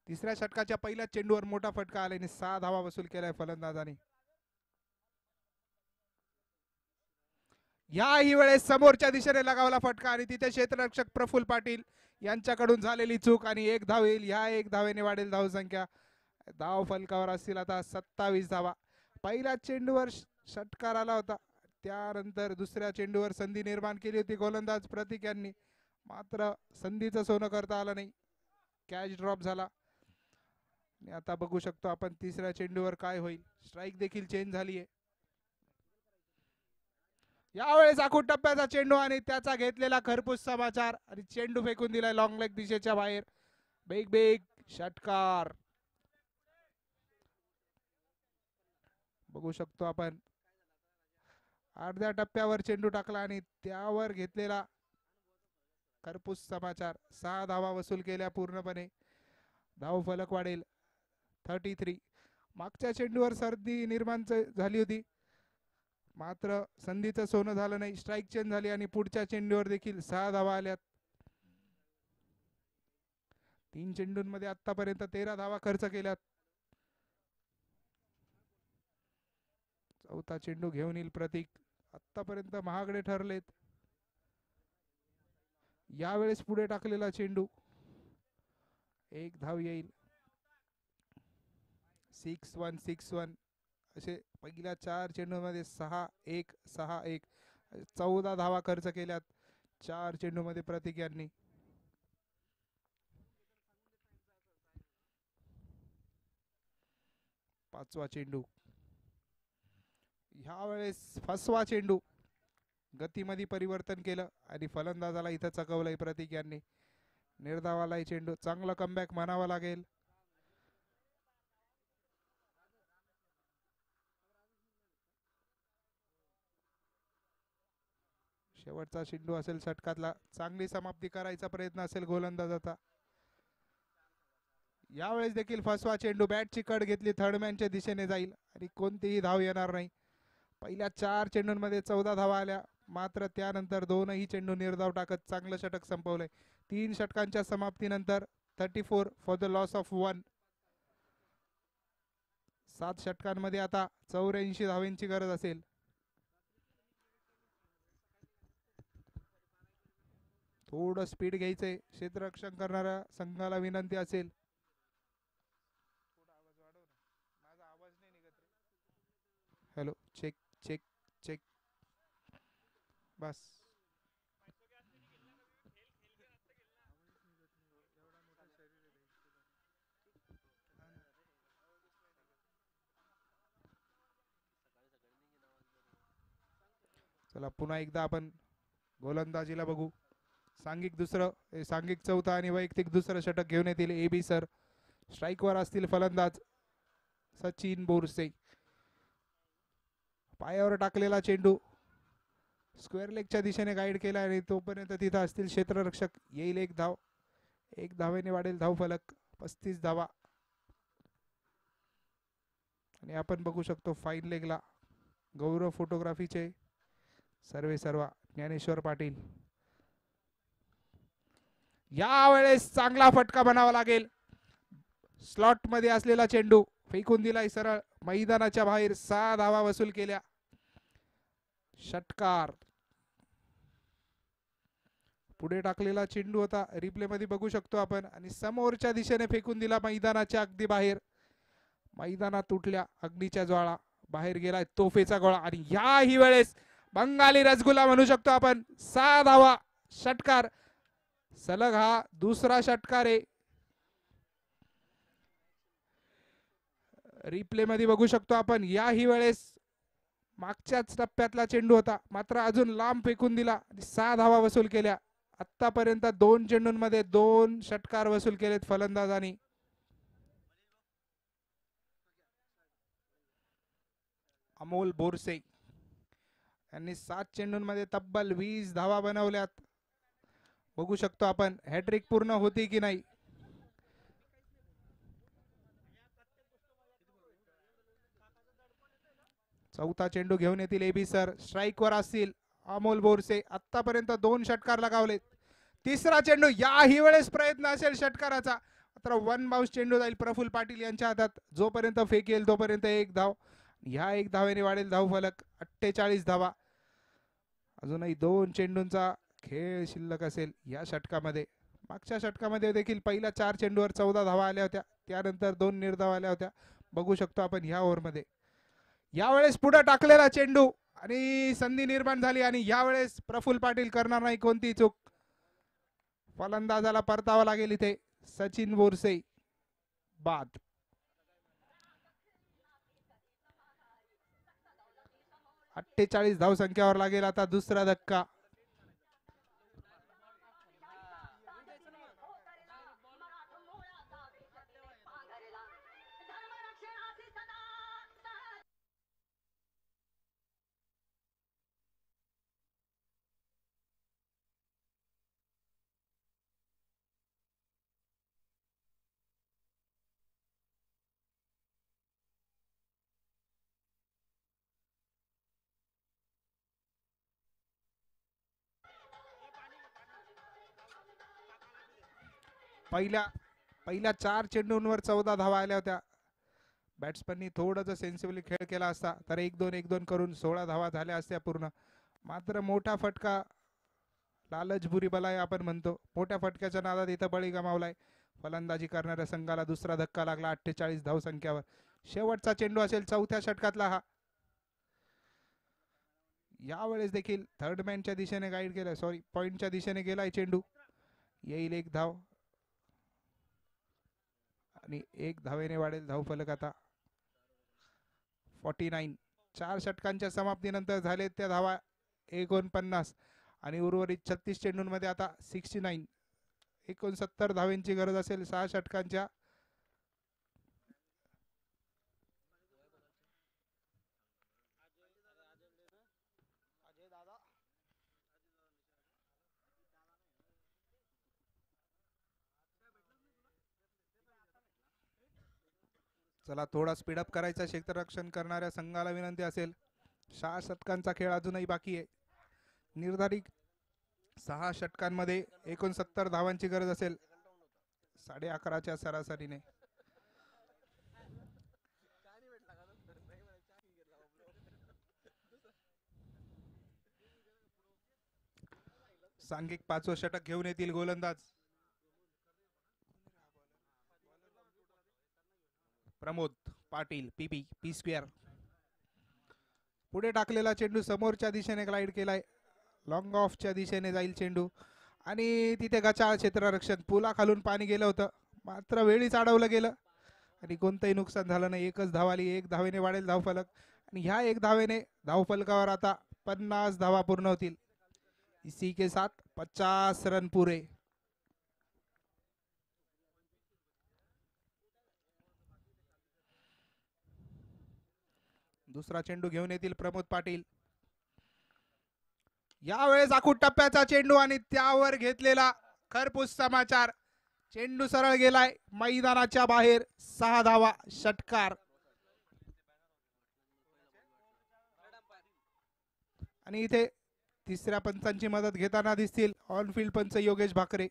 तिसऱ्या षटकाच्या पहिल्या चेंडूवर मोठा फटका आल्याने 6 धावा वसूल केलाय फलंदाजाने. याही वेळेस समोरच्या दिशेने लगावला फटका आणि तिथे क्षेत्ररक्षक प्रफुल्ल पाटील यांच्याकडून झालेली चूक आणि 1 धाव येईल. ह्या 1 धावेने वाढेल धावसंख्या. धाव फलकावर असतील आता 27 धावा. पहिल्या चेंडूवर षटकार आला होता, त्यानंतर दुसऱ्या चेंडूवर संधी निर्माण केली होती गोलंदाज प्रतीक यांनी, मात्र संधीचं सोनं करता आलं नाही. कॅच ड्रॉप झाला. आणि आता बघू शकतो आपण तिसऱ्या चेंडूवर काय होईल. स्ट्राईक देखील चेंज झाली आहे. यावेळेस आखूड टप्प्याचा चेंडू आणि त्याचा घेतलेला खरपूस समाचार आणि चेंडू फेकून दिलाय लॉंग लेग दिशेच्या बाहेर. बिग बिग षटकार बघू शकतो आपण. अर्ध्या टप्प्यावर चेंडू टाकला आणि त्यावर घेतलेला खरपूस समाचार. 6 धावा वसूल केल्या पूर्णपणे. धाव फलक वाढेल 33. मागच्या चेंडूवर संधी निर्माण झाली होती, मात्र संधीचं सोनं झालं नाही. स्ट्राईक चेंज झाली आणि पुढच्या चेंडूवर देखील 6 धावा आल्यात. 3 चेंडूंमध्ये आतापर्यंत 13 धावा खर्च केल्यात. चौथा चेंडू घेऊन येईल प्रतीक. आतापर्यंत महागडे ठरलेत. यावेळेस पुढे टाकलेला चेंडू 1 धाव येईल. 6-1 6-1 असे पहिल्या 4 चेंडूमध्ये 6-1 6-1 14 धावा खर्च केल्यात 4 चेंडूमध्ये प्रतीक यांनी. पाचवा चेंडू. ह्या वेळेस फसवा चेंडू. गतीमध्ये परिवर्तन केलं आणि फलंदाजाला इथं चकवलंय प्रतीक यांनी. निर्धावालाही चेंडू. चांगला कमबॅक म्हणावा लागेल. शेवटचा चेंडू असेल षटकातला. चांगली समाप्ती करायचा प्रयत्न असेल गोलंदाजाचा. यावेळेस देखील फसवा चेंडू. बॅटची कड घेतली, थर्डमॅनच्या दिशेने जाईल आणि कोणतीही धाव येणार नाही. पहिल्या 4 चेंडूंमध्ये 14 धावा आल्या, मात्र त्यानंतर 2ही चेंडू निर्धाव टाकत चांगलं षटक संपवलंय. 3 षटकांच्या समाप्तीनंतर 34 फॉर द लॉस ऑफ 1. 7 षटकांमध्ये आता 84 धावांची गरज असेल. थोडं स्पीड घ्यायचंय. क्षेत्ररक्षण करणाऱ्या संघाला विनंती असेल. Hello, check check check. बस. चला पुन्हा एकदा आपण गोलंदाजीला बघू. सांघिक दुसरं, सांघिक चौथा आणि वैयक्तिक दुसरं षटक घेऊन येतील AB सर. स्ट्राईकवर असतील फलंदाज सचिन बोरसे. पायावर टाकलेला चेंडू स्क्वेअर लेगच्या दिशेने गाईड केला आणि तोपर्यंत तिथं असतील क्षेत्ररक्षक. येईल 1 धाव. 1 धावेने वाढेल धाव फलक 35 धावा. आणि आपण बघू शकतो फाईन लेगला गौरव फोटोग्राफीचे सर्वेसर्वा ज्ञानेश्वर पाटील. यावेळेस चांगला फटका बनावा लागेल. स्लॉट मध्ये असलेला चेंडू फेकून दिलाय सरळ मैदानाच्या बाहेर. 6 धावा वसूल केल्या. षटकार. पुढे टाकलेला चेंडू होता, रिप्ले मध्ये बघू शकतो आपण, आणि समोरच्या दिशेने फेकून दिला मैदानाच्या अगदी बाहेर. मैदानात तुटल्या अग्नीच्या ज्वाळा. बाहेर गेलाय तोफेचा गोळा आणि याही वेळेस बंगाली रसगुल्ला म्हणू शकतो आपण. 6 धावा. षटकार. सलग हा दुसरा षटकार आहे. रिप्ले मध्ये बघू शकतो आपण. याही वेळेस मागच्याच टप्प्यातला चेंडू होता, मात्र अजून लांब फेकून दिला. 6 धावा वसूल केल्या. आतापर्यंत 2 चेंडूंमध्ये 2 षटकार वसूल केलेत फलंदाजांनी. अमोल बोरसे यांनी 7 चेंडूंमध्ये तब्बल 20 धावा बनवल्यात. बघू शकतो आपण हॅट्रिक पूर्ण होती की नाही. चौथा चेंडू घेऊन येतील AB सर. स्ट्राईक वर असतील अमोल बोरसे. आतापर्यंत 2 षटकार लगावलेत. तिसरा चेंडू. याही वेळेस प्रयत्न असेल षटकाराचा. मात्र 1 बाउन्स चेंडू जाईल प्रफुल्ल पाटील यांच्या हातात. जोपर्यंत फेकेल तोपर्यंत 1 धाव. ह्या 1 धावेने वाढेल धावफलक 48 धावा. अजूनही 2 चेंडूंचा खेळ शिल्लक असेल या षटकामध्ये. मागच्या षटकामध्ये देखील पहिल्या 4 चेंडूवर 14 धावा आल्या होत्या. त्यानंतर 2 निर्धाव आल्या होत्या. बघू शकतो आपण ह्या ओव्हरमध्ये. यावेळेस पुढे टाकलेला चेंडू आणि संधी निर्माण झाली आणि यावेळेस प्रफुल्ल पाटील करणार नाही कोणती चूक. फलंदाजाला परतावा लागेल इथे. सचिन बोरसे बाद. अठ्ठेचाळीस धावसंख्यावर लागेल आता दुसरा धक्का. पहिल्या 4 चेंडूंवर 14 धावा आल्या होत्या. बॅट्समननी थोडंसं सेन्सिबली खेळ केला असता तर 1-2 करून 16 धावा झाल्या असत्या पूर्ण. मात्र मोठा फटका, लालच बुरी बलाई आपण म्हणतो, मोठ्या फटक्याच्या नादात इथं बळी गमावलाय. फलंदाजी करणाऱ्या संघाला दुसरा धक्का लागला 48 धावसंख्यावर. शेवटचा चेंडू असेल चौथ्या षटकातला हा. यावेळेस देखील थर्ड मॅनच्या दिशेने गाईड केलाय, सॉरी पॉइंटच्या दिशेने गेलाय चेंडू. येईल 1 धाव आणि 1 धावेने वाढेल धावफलक आता 49. 4 षटकांच्या समाप्तीनंतर झाले त्या धावा 49 आणि उर्वरित 36 चेंडूंमध्ये आता 69. 69 धावेंची गरज असेल 6 षटकांच्या. चला थोडा स्पीडअप करायचा क्षेत्ररक्षण करणाऱ्या संघाला विनंती असेल. 6 षटकांचा खेळ अजूनही बाकी आहे. निर्धारित 6 षटकांमध्ये 69 धावांची गरज असेल 11:30च्या सरासरीने. सांघिक 5वं षटक घेऊन येतील गोलंदाज प्रमोद पाटील. P square. पुढे टाकलेला चेंडू समोरच्या दिशेने ग्लाइड केलाय. लॉंग ऑफच्या दिशेने जाईल चेंडू आणि तिथे गचाळ क्षेत्ररक्षण. पुला खालून पाणी गेलं होतं मात्र वेळीच अडवलं गेलं आणि कोणतंही नुकसान झालं नाही. 1च धाव आली. 1 धावेने वाढेल धावफलक आणि ह्या 1 धावेने धावफलकावर आता 50 धावा पूर्ण होतील. इसी के साथ 50 रन पुरे. दुसरा चेंडू घेऊन येतील प्रमोद पाटील. यावेळेस आखूड टप्प्याचा चेंडू आणि त्यावर घेतलेला खरपूस समाचार. चेंडू सरळ गेलाय मैदानाच्या बाहेर. 6 धावा षटकार. आणि इथे तिसऱ्या पंचांची मदत घेताना दिसतील ऑन फील्ड पंच योगेश भाकरे.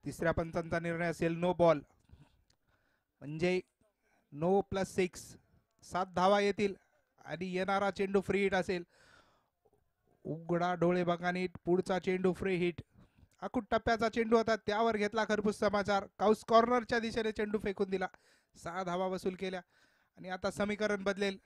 तिसऱ्या पंचांचा निर्णय असेल नो बॉल, म्हणजे नो +6. 7 धावा येतील आणि येणारा चेंडू फ्री हिट असेल. उघडा डोळे बघा नीट. पुढचा चेंडू फ्री हिट. आखूड टप्प्याचा चेंडू होता त्यावर घेतला खरपूस समाचार. काउस कॉर्नरच्या दिशेने चेंडू फेकून दिला. 6 धावा वसूल केल्या आणि आता समीकरण बदलेल.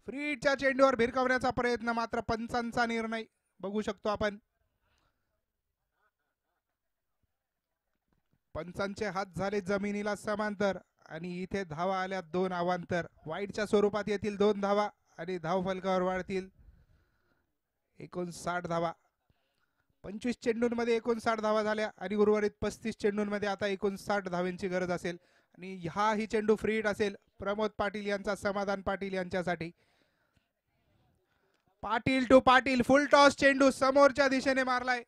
फ्री हिटच्या चेंडूवर भिरकावण्याचा प्रयत्न, मात्र पंचांचा निर्णय बघू शकतो आपण. पंचांचे हात झाले जमिनीला समांतर आणि इथे धावा आल्या 2 अवांतर. वाईटच्या स्वरूपात येतील 2 धावा आणि धाव फलकावर वाढतील 59 धावा. 25 चेंडूंमध्ये 59 धावा झाल्या आणि उर्वरित 35 चेंडूंमध्ये आता 59 धावांची गरज असेल आणि हा ही चेंडू फ्री हिट असेल प्रमोद पाटील यांचा, समाधान पाटील यांच्यासाठी. Patil to Patil, full toss चेंडू समोरच्या दिशेने मारलाय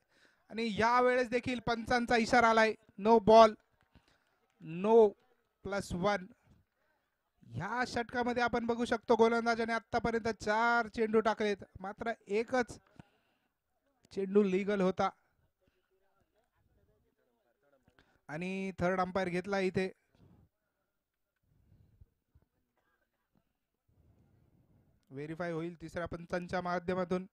आणि यावेळेस देखील पंचांचा इशारा आलाय, नो बॉल, नो +1. ह्या षटकामध्ये आपण बघू शकतो गोलंदाजाने आतापर्यंत 4 चेंडू टाकलेत, मात्र एकच चेंडू लीगल होता आणि थर्ड अंपायर घेतला इथे. व्हेरीफाय होईल तिसऱ्या पंचांच्या माध्यमातून.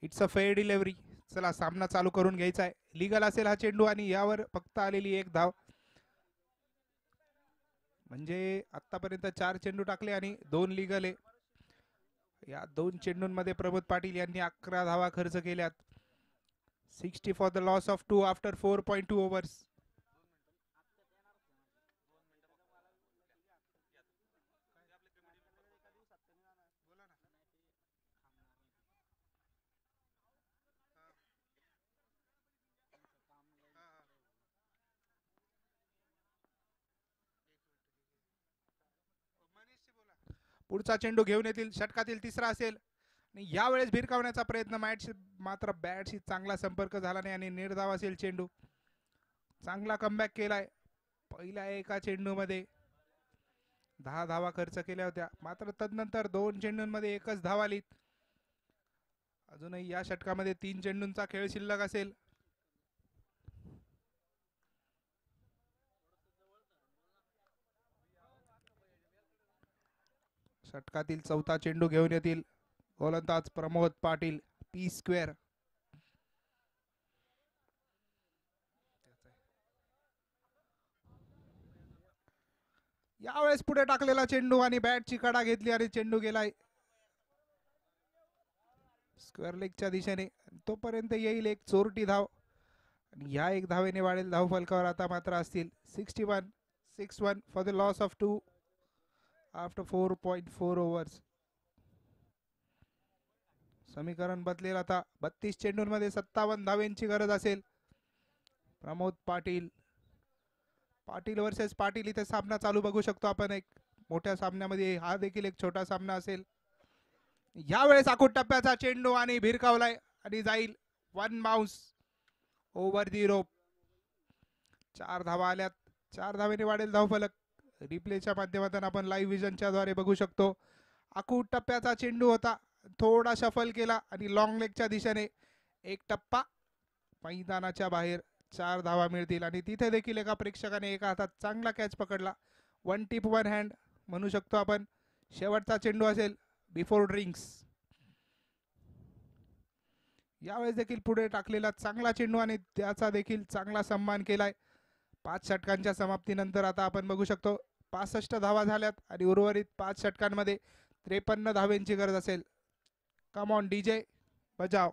It's a fair delivery. चला सामना चालू करून घ्यायचा आहे. लीगल असेल हा चेंडू आणि यावर फक्त आलेली 1 धाव. म्हणजे आतापर्यंत 4 चेंडू टाकले आणि 2 लीगल आहे. या 2 चेंडूंमध्ये प्रमोद पाटील यांनी 11 धावा खर्च केल्यात. 60 for the loss of 2 after 4.2 overs. पुढचा चेंडू घेऊन येतील, षटकातील तिसरा असेल आणि यावेळेस भिरकावण्याचा प्रयत्न, मात्र बॅटशी चांगला संपर्क झाला नाही आणि निर्धाव असेल चेंडू. चांगला कमबॅक केलाय. पहिल्या एका चेंडूमध्ये 10 धावा खर्च केल्या होत्या, मात्र तदनंतर 2 चेंडूंमध्ये एकच धाव आली. अजूनही या षटकामध्ये 3 चेंडूंचा खेळ शिल्लक असेल. षटकातील चौथा चेंडू घेऊन येतील गोलंदाज प्रमोद पाटील, P². यावेळेस पुढे टाकलेला चेंडू आणि बॅटची कडा घेतली आणि चेंडू गेलाय स्क्वेअर लेगच्या दिशेने. तोपर्यंत येईल एक चोरटी धाव आणि ह्या 1 धावेने वाढेल धाव फलकावर आता मात्र असतील 61 for the loss of 2 after 4.4 overs. समीकरण बदलेल आता. 32 चेंडूंमध्ये 57 धावेंची गरज असेल. प्रमोद पाटील वर्सेस पाटील इथे सामना चालू बघू शकतो आपण. एक मोठ्या सामन्यामध्ये हा देखील एक छोटा सामना असेल. यावेळेस आखूड टप्प्याचा चेंडू आणि भिरकावलाय आणि जाईल 1 बाउन्स ओव्हर दी रोप. 4 धावा आल्यात. 4 धावेने वाढेल धाव फलक. रिप्लेच्या माध्यमातून आपण लाईव्ह विजनच्या द्वारे बघू शकतो. आखूड टप्प्याचा चेंडू होता, थोडा शफल केला आणि लॉंग लेगच्या दिशेने एक टप्पा मैदानाच्या बाहेर. 4 धावा मिळतील आणि तिथे देखील एका प्रेक्षकाने एका हातात चांगला कॅच पकडला. 1 टिप 1 हँड म्हणू शकतो आपण. शेवटचा चेंडू असेल बिफोर ड्रिंक्स. यावेळेस देखील पुढे टाकलेला चांगला चेंडू आणि त्याचा देखील चांगला सन्मान केलाय. 5 षटकांच्या समाप्तीनंतर आता आपण बघू शकतो 65 धावा झाल्यात आणि उर्वरित 5 षटकांमध्ये 53 धावेंची गरज असेल. कम ऑन डीजे, बजाव.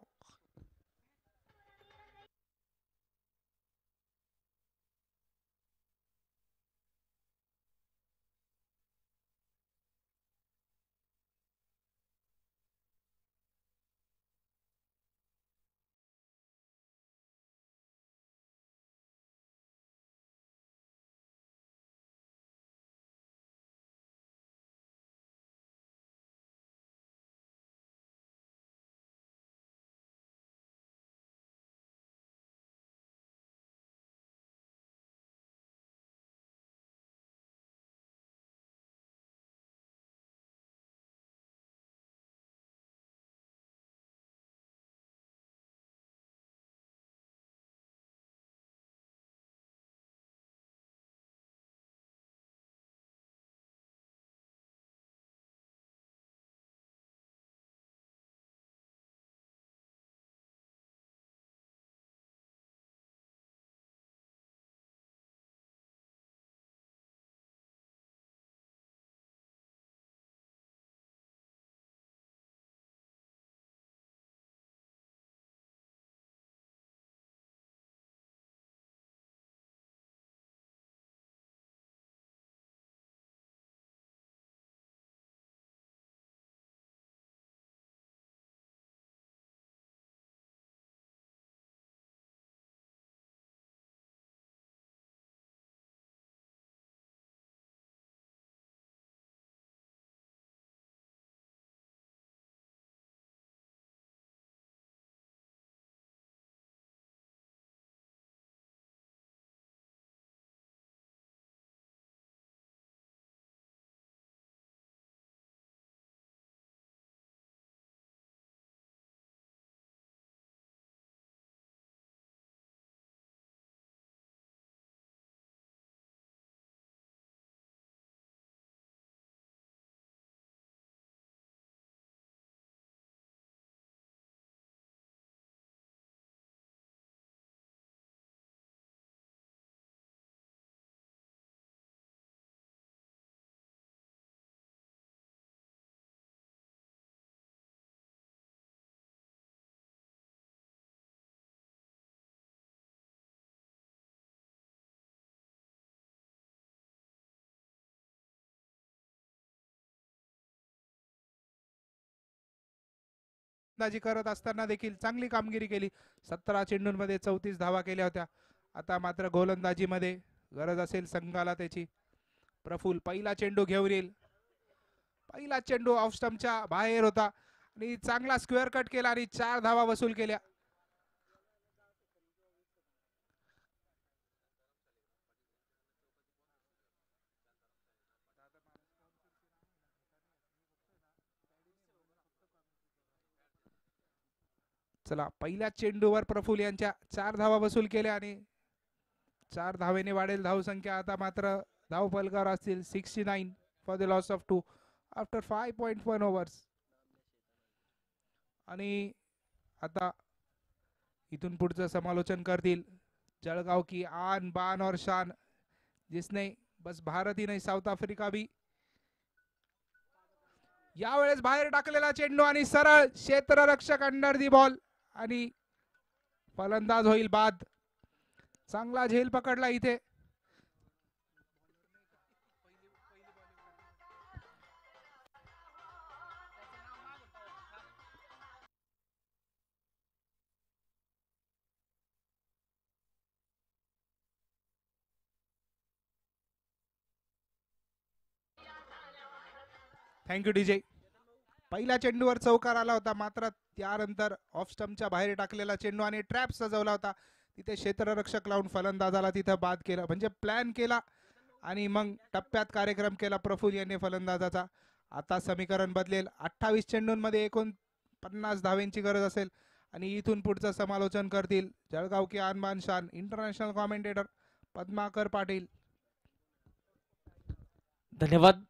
फलंदाजी करत असताना देखील चांगली कामगिरी केली. 17 चेंडूंमध्ये 34 धावा केल्या होत्या. आता मात्र गोलंदाजीमध्ये गरज असेल संघाला त्याची. प्रफुल्ल पहिला चेंडू घेऊन येईल. पहिला चेंडू ऑफ स्टंपच्या बाहेर होता आणि चांगला स्क्वेअर कट केला आणि 4 धावा वसूल केल्या. चला पहिल्या चेंडूवर प्रफुल्ल यांच्या 4 धावा वसूल केल्या आणि 4 धावेने वाढेल धावसंख्या. आता मात्र धाव फलकावर असतील 69 for the loss of 2 after 5.1 overs. आणि आता इथून पुढचं समालोचन करतील जळगाव की आन बान और शान, जिसने बस भारत ही नाही साऊथ आफ्रिका भी. यावेळेस बाहेर टाकलेला चेंडू आणि सरळ क्षेत्ररक्षक अंडर दी बॉल आणि फलंदाज होईल बाद. चांगला झेल पकडला इथे. Thank you DJ. पहिल्या चेंडूवर चौकार आला होता, मात्र त्यानंतर ऑफ स्टंपच्या बाहेर टाकलेला चेंडू आणि ट्रॅप सजवला होता. तिथे क्षेत्ररक्षक लावून फलंदाजाला तिथं बाद केलं, म्हणजे प्लॅन केला आणि मग टप्प्यात कार्यक्रम केला प्रफुल्ल यांनी फलंदाजाचा. आता समीकरण बदलेल. 28 चेंडूंमध्ये 49 धावेंची गरज असेल आणि इथून पुढचं समालोचन करतील जळगाव की आन बान शान इंटरनॅशनल कॉमेंटेटर पद्माकर पाटील. धन्यवाद.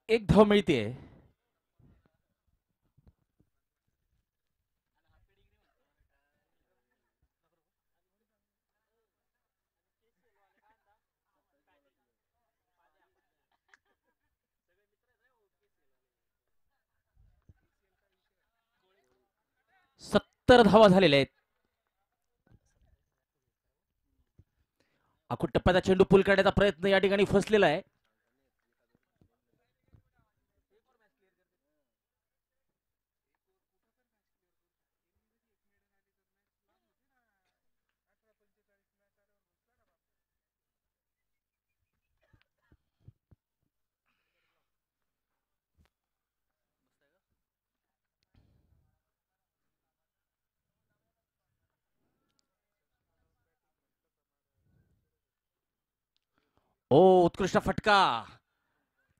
एक धाव मिळते. सत्तर धावा झालेल्या आहेत. अखूट टप्प्याचा चेंडू पूल करण्याचा प्रयत्न या ठिकाणी फसलेला आहे. ओ उत्कृष्ट फटका,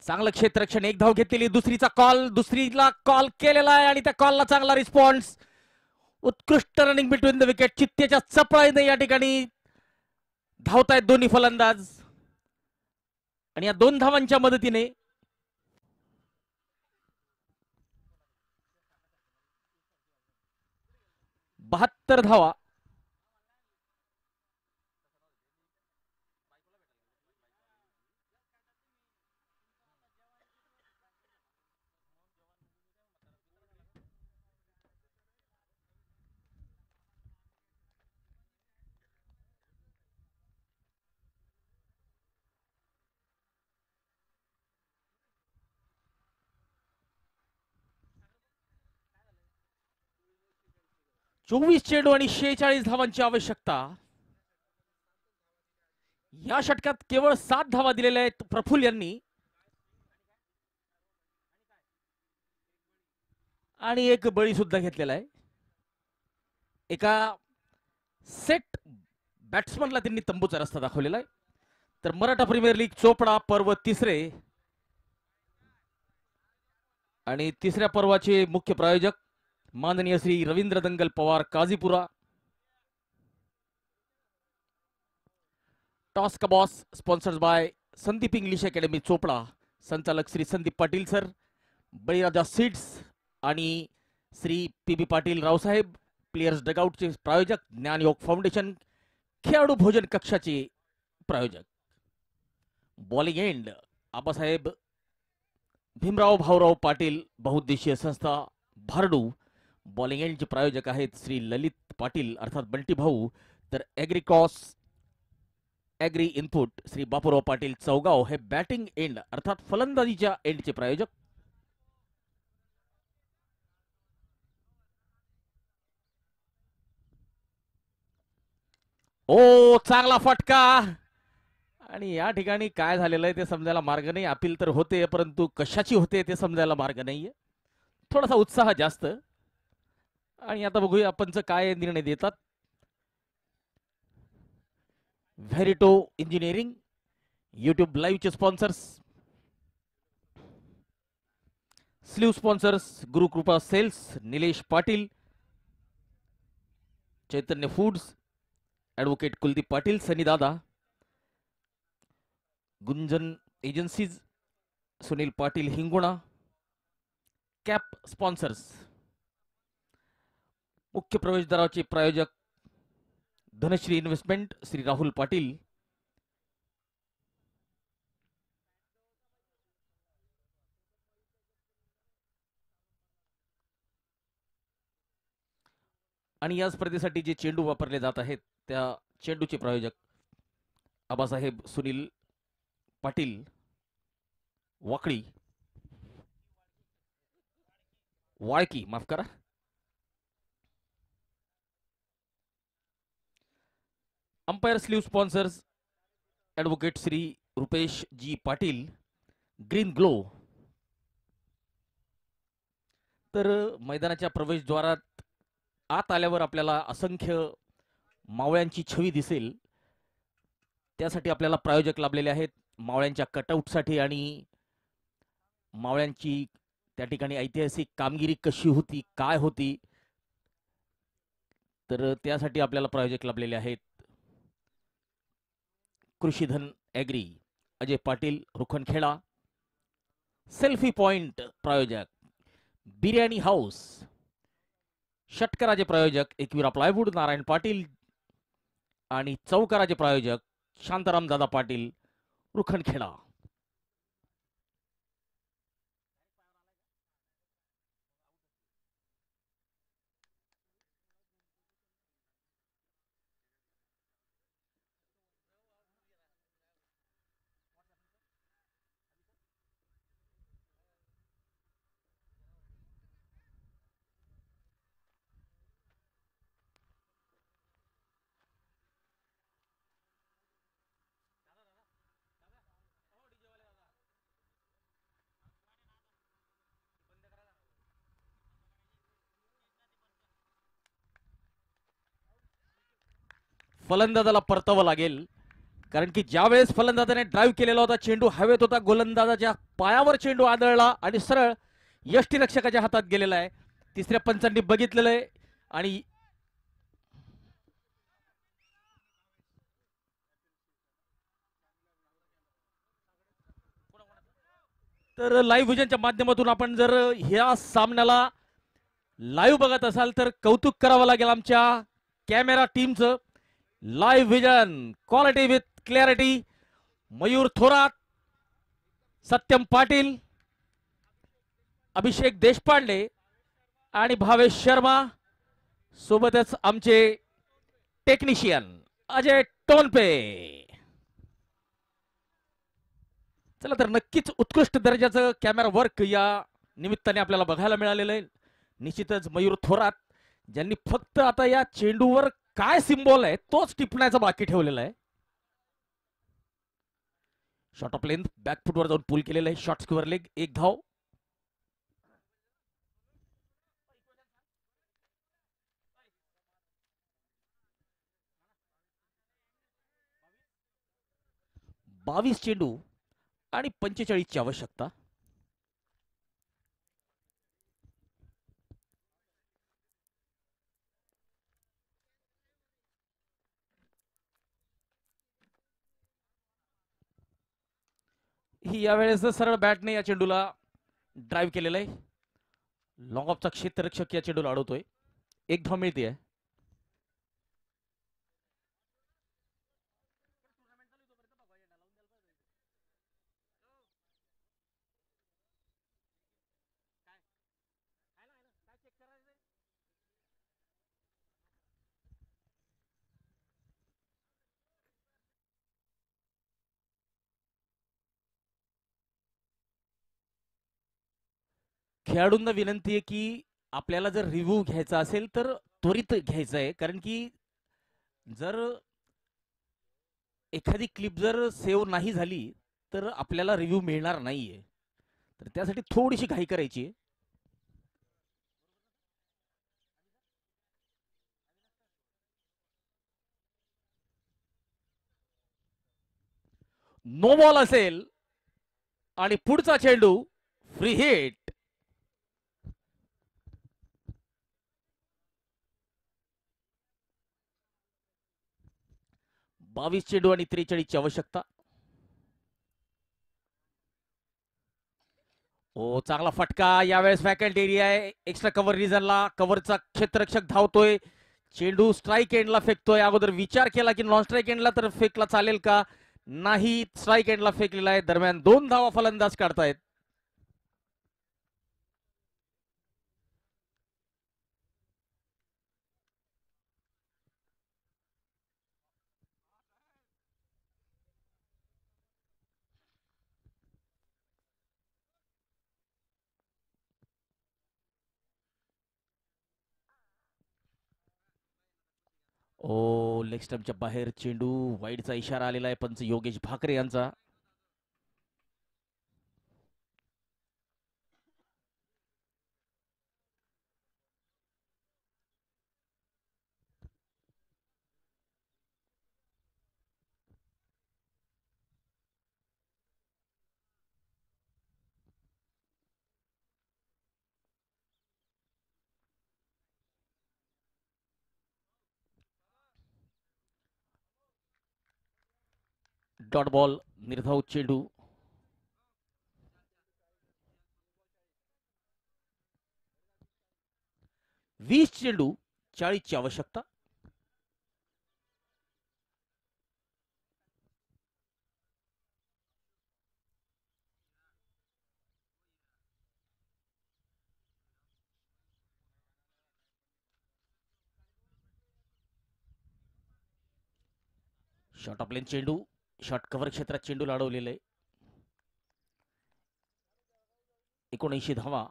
चांगलं क्षेत्ररक्षण. एक धाव घेतलेली. दुसरीला कॉल केलेला आहे आणि त्या कॉलला चांगला रिस्पॉन्स. उत्कृष्ट रनिंग बिटवीन द विकेट. चित्तेच्या चपळाईने या ठिकाणी धावतायत दोन्ही फलंदाज आणि या 2 धावांच्या मदतीने बहात्तर धावा. चोवीस चेंडू आणि 46 धावांची आवश्यकता. या षटकात केवळ 7 धावा दिलेल्या आहेत प्रफुल्ल यांनी आणि एक बळी सुद्धा घेतलेला आहे. एका सेट बॅट्समनला त्यांनी तंबूचा रस्ता दाखवलेला आहे. तर मराठा प्रीमियर लीग चोपडा पर्व 3 आणि 3ऱ्या पर्वाचे मुख्य प्रायोजक माननीय श्री रवींद्र दंगल पवार काजीपुरा. टॉस का boss sponsored by Sandeep English academy Chopda. संचालक श्री संदीप पाटील सर, बळीराजा सीड्स आणि श्री पी पाटील रावसाहेब. प्लेयर्स डगआउटचे प्रायोजक ज्ञानयोग फाउंडेशन. खेळाडू भोजन कक्षाचे प्रायोजक बॉलिंग एंड आबासाहेब भीमराव भाऊराव पाटील बहुउद्देशीय संस्था भारडू. बॉलिंग एंडचे प्रायोजक आहेत श्री ललित पाटील अर्थात बंटी भाऊ, तर ॲग्रिक्रॉस ॲग्री इनपुट श्री बापूराव पाटील चौगाव हे बॅटिंग एंड अर्थात फलंदाजीच्या एंडचे प्रायोजक. ओ चांगला फटका, आणि या ठिकाणी काय झालेलं आहे ते समजायला मार्ग नाही. अपील तर होते परंतु कशाची होते ते समजायला मार्ग नाहीये. थोडासा उत्साह जास्त. आणि आता बघूया पंच काय निर्णय देतात. व्हेरिटो इंजिनिअरिंग यूट्यूब लाईव्हचे sponsors, sleeve sponsors Gurukrupa sales, Nilesh Patil, Chaitanya foods, advocate Kuldeep Patil, Sunny दादा, Gunjan agencies, Sunil Patil Hingona, cap sponsors. मुख्य प्रवेशद्वाराचे प्रायोजक धनश्री इन्व्हेस्टमेंट श्री राहुल पाटील. आणि या स्पर्धेसाठी जे चेंडू वापरले जात आहेत त्या चेंडूचे प्रायोजक आबासाहेब सुनील पाटील वाकडी, वाळकी माफ करा. Umpire sleeve sponsors advocate Shri Rupesh ji Patil, green glow. तर मैदानाच्या प्रवेशद्वारात आत आल्यावर आपल्याला असंख्य मावळ्यांची छवी दिसेल. त्यासाठी आपल्याला प्रायोजक लाभलेले आहेत. मावळ्यांच्या कटआउटसाठी आणि मावळ्यांची त्या ठिकाणी ऐतिहासिक कामगिरी कशी होती, काय होती, तर त्यासाठी आपल्याला प्रायोजक लाभलेले आहेत. Krishidhan agri Ajay Patil Rukhankheda. Selfie point प्रायोजक बिर्याणी हाऊस. षटकराचे प्रायोजक एकविरा प्लायवूड नारायण पाटील आणि चौकाराचे प्रायोजक शांताराम दादा पाटील रुखनखेडा. फलंदाजाला परतावं लागेल, कारण की ज्या वेळेस फलंदाजाने ड्राईव्ह केलेला होता चेंडू हवेत होता, गोलंदाजाच्या पायावर चेंडू आदळला आणि सरळ यष्टीरक्षकाच्या हातात गेलेला आहे. तिसऱ्या पंचांनी बघितलेलं आहे आणि तर लाईव्ह व्हिजनच्या माध्यमातून आपण जर ह्या सामन्याला लाईव्ह बघत असाल तर कौतुक करावं लागेल आमच्या कॅमेरा टीमचं. Live vision, quality with clarity. Mayur Thorat, Satyam Patil, Abhishek Deshpande आणि भावेश शर्मा, सोबतच आमचे टेक्निशियन अजय टोनपे. चला तर नक्कीच उत्कृष्ट दर्जाचं कॅमेरा वर्क या निमित्ताने आपल्याला बघायला मिळालेलं आहे. निश्चितच मयूर थोरात ज्यांनी फक्त आता या चेंडूवर काय सिम्बॉल आहे तोच टिपण्याचा बाकी ठेवलेला आहे. शॉट ऑफ लेंथ बॅकफुटवर जाऊन पूल केलेलं आहे. शॉर्ट स्क्वेअर लेग, एक धाव. बावीस चेंडू आणि 45 ची आवश्यकता. ही यावेळेस सरळ बॅटने या चेंडूला ड्राईव्ह केलेलं आहे. लॉंग ऑफचा क्षेत्ररक्षक या चेंडूला अडवतोय. एक धाव मिळते. खेळाडूंना विनंती आहे की आपल्याला जर रिव्ह्यू घ्यायचा असेल तर त्वरित घ्यायचा आहे, कारण की जर एखादी क्लिप जर सेव्ह नाही झाली तर आपल्याला रिव्ह्यू मिळणार नाहीये. तर त्यासाठी थोडीशी घाई करायची आहे. नो बॉल असेल आणि पुढचा चेंडू फ्री हिट. 22 चेंडू आणि 43 ची आवश्यकता. ओ चांगला फटका, यावेळेस वॅकंट एरिया आहे एक्स्ट्रा कव्हर रिजनला. कव्हरचा क्षेत्ररक्षक धावतोय, चेंडू स्ट्राईक एंडला फेकतोय. अगोदर विचार केला की नॉन स्ट्राईक एंडला तर फेकला चालेल का, नाही स्ट्राईक एंडला फेकलेला आहे. दरम्यान 2 धावा फलंदाज काढतायत. ओ लेग स्टंपच्या बाहेर चेंडू, वाईडचा इशारा आलेला आहे पंच योगेश भाकरे यांचा. डॉट बॉल, निर्धाव चेंडू. 20 चेंडू 40 ची आवश्यकता. शॉट ऑफ लेन चेंडू, शॉट कव्हर क्षेत्रात चेंडू लाडवलेला आहे. 79 धावा.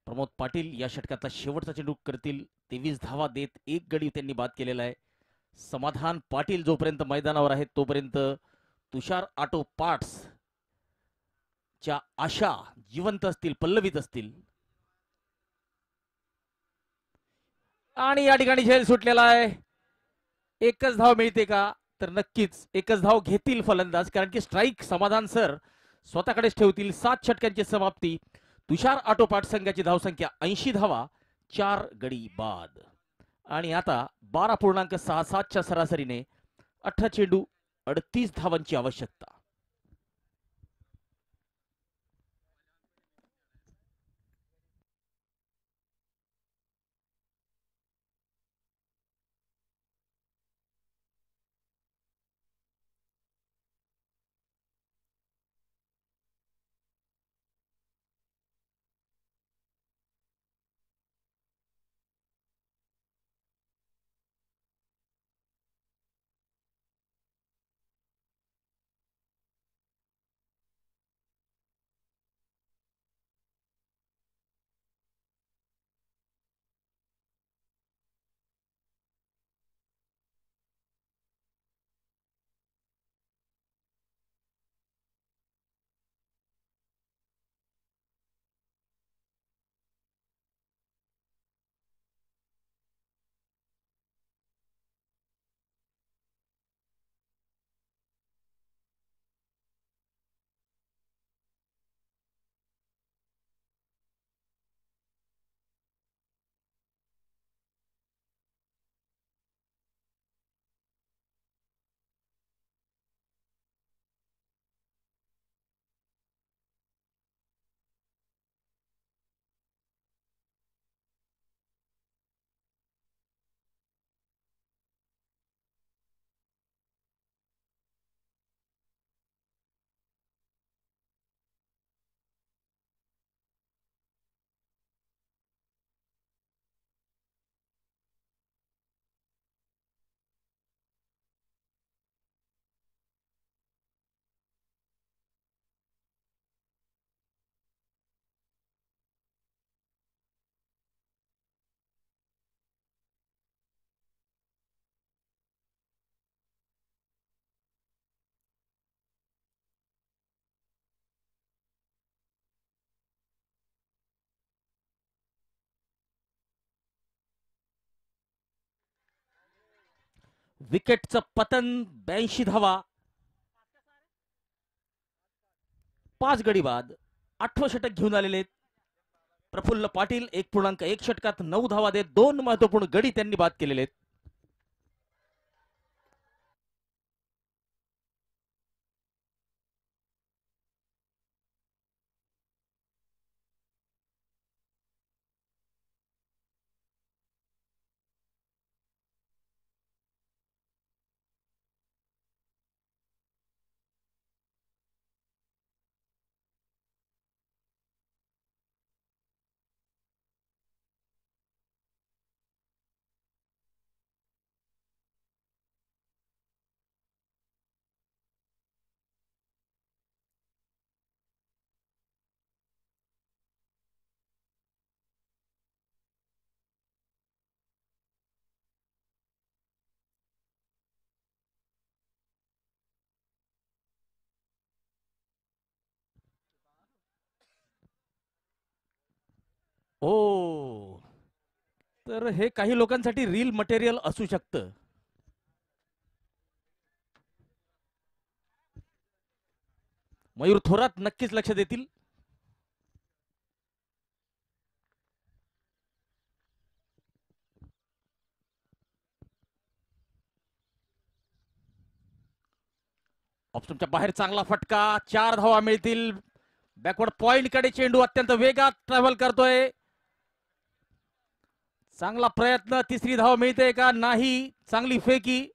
प्रमोद पाटील या षटकातला शेवटचा चेंडू करतील. 23 धावा देत एक गडी त्यांनी बाद केलेला आहे. समाधान पाटील जोपर्यंत मैदानावर आहेत तोपर्यंत तुषार ऑटो पार्ट्स च्या आशा जिवंत असतील, पल्लवित असतील. आणि या ठिकाणी झेल सुटलेला आहे. एकच धाव मिळते का, तर नक्कीच एकच धाव घेतील फलंदाज, कारण की स्ट्राईक समाधान सर स्वतःकडेच ठेवतील. 7 षटकांची समाप्ती. तुषार ऑटो पार्ट्स संघाची धावसंख्या 80 धावा, 4 गडी बाद. आणि आता 12.67 च्या सरासरीने 18 चेंडू 38 धावांची आवश्यकता. विकेटचं पतन 82 धावा. 5 गडी बाद. 8वं षटक घेऊन आलेले आहेत प्रफुल्ल पाटील. 1.1 षटकात 9 धावा देत 2 महत्वपूर्ण गडी त्यांनी बाद केलेले आहेत. ओ, तर हे काही लोकांसाठी रील मटेरियल असू शकतं. मयूर थोरात नक्कीच लक्ष देतील. ऑप्शनच्या बाहेर चांगला फटका. 4 धावा मिळतील. बॅकवर्ड पॉइंट कडे चेंडू अत्यंत वेगात ट्रॅव्हल करतोय. चांगला प्रयत्न. तिसरी धाव मिळते का नाही. चांगली फेकी.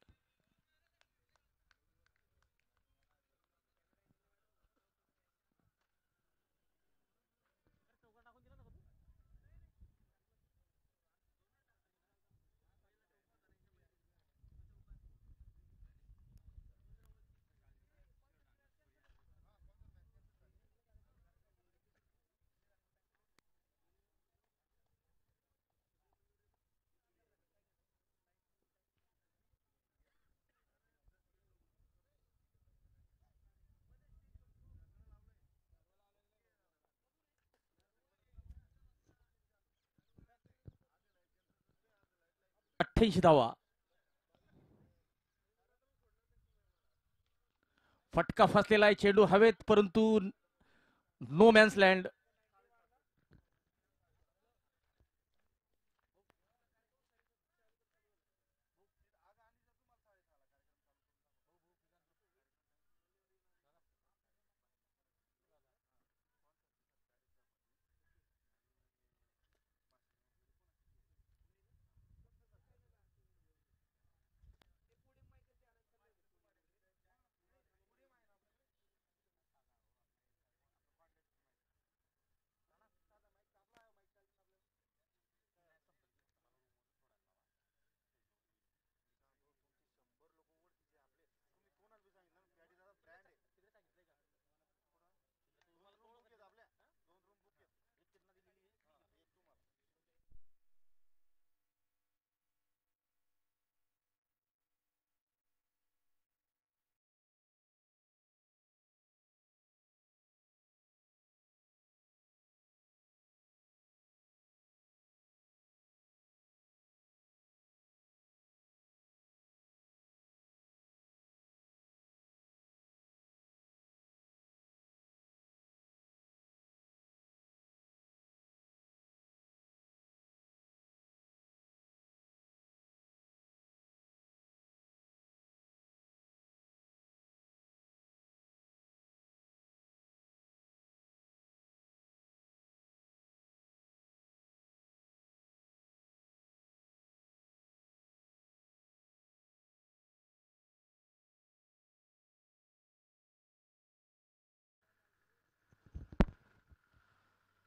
धावा. फटका फसलेला आहे. चेंडू हवेत परंतु नो मॅन्स लँड.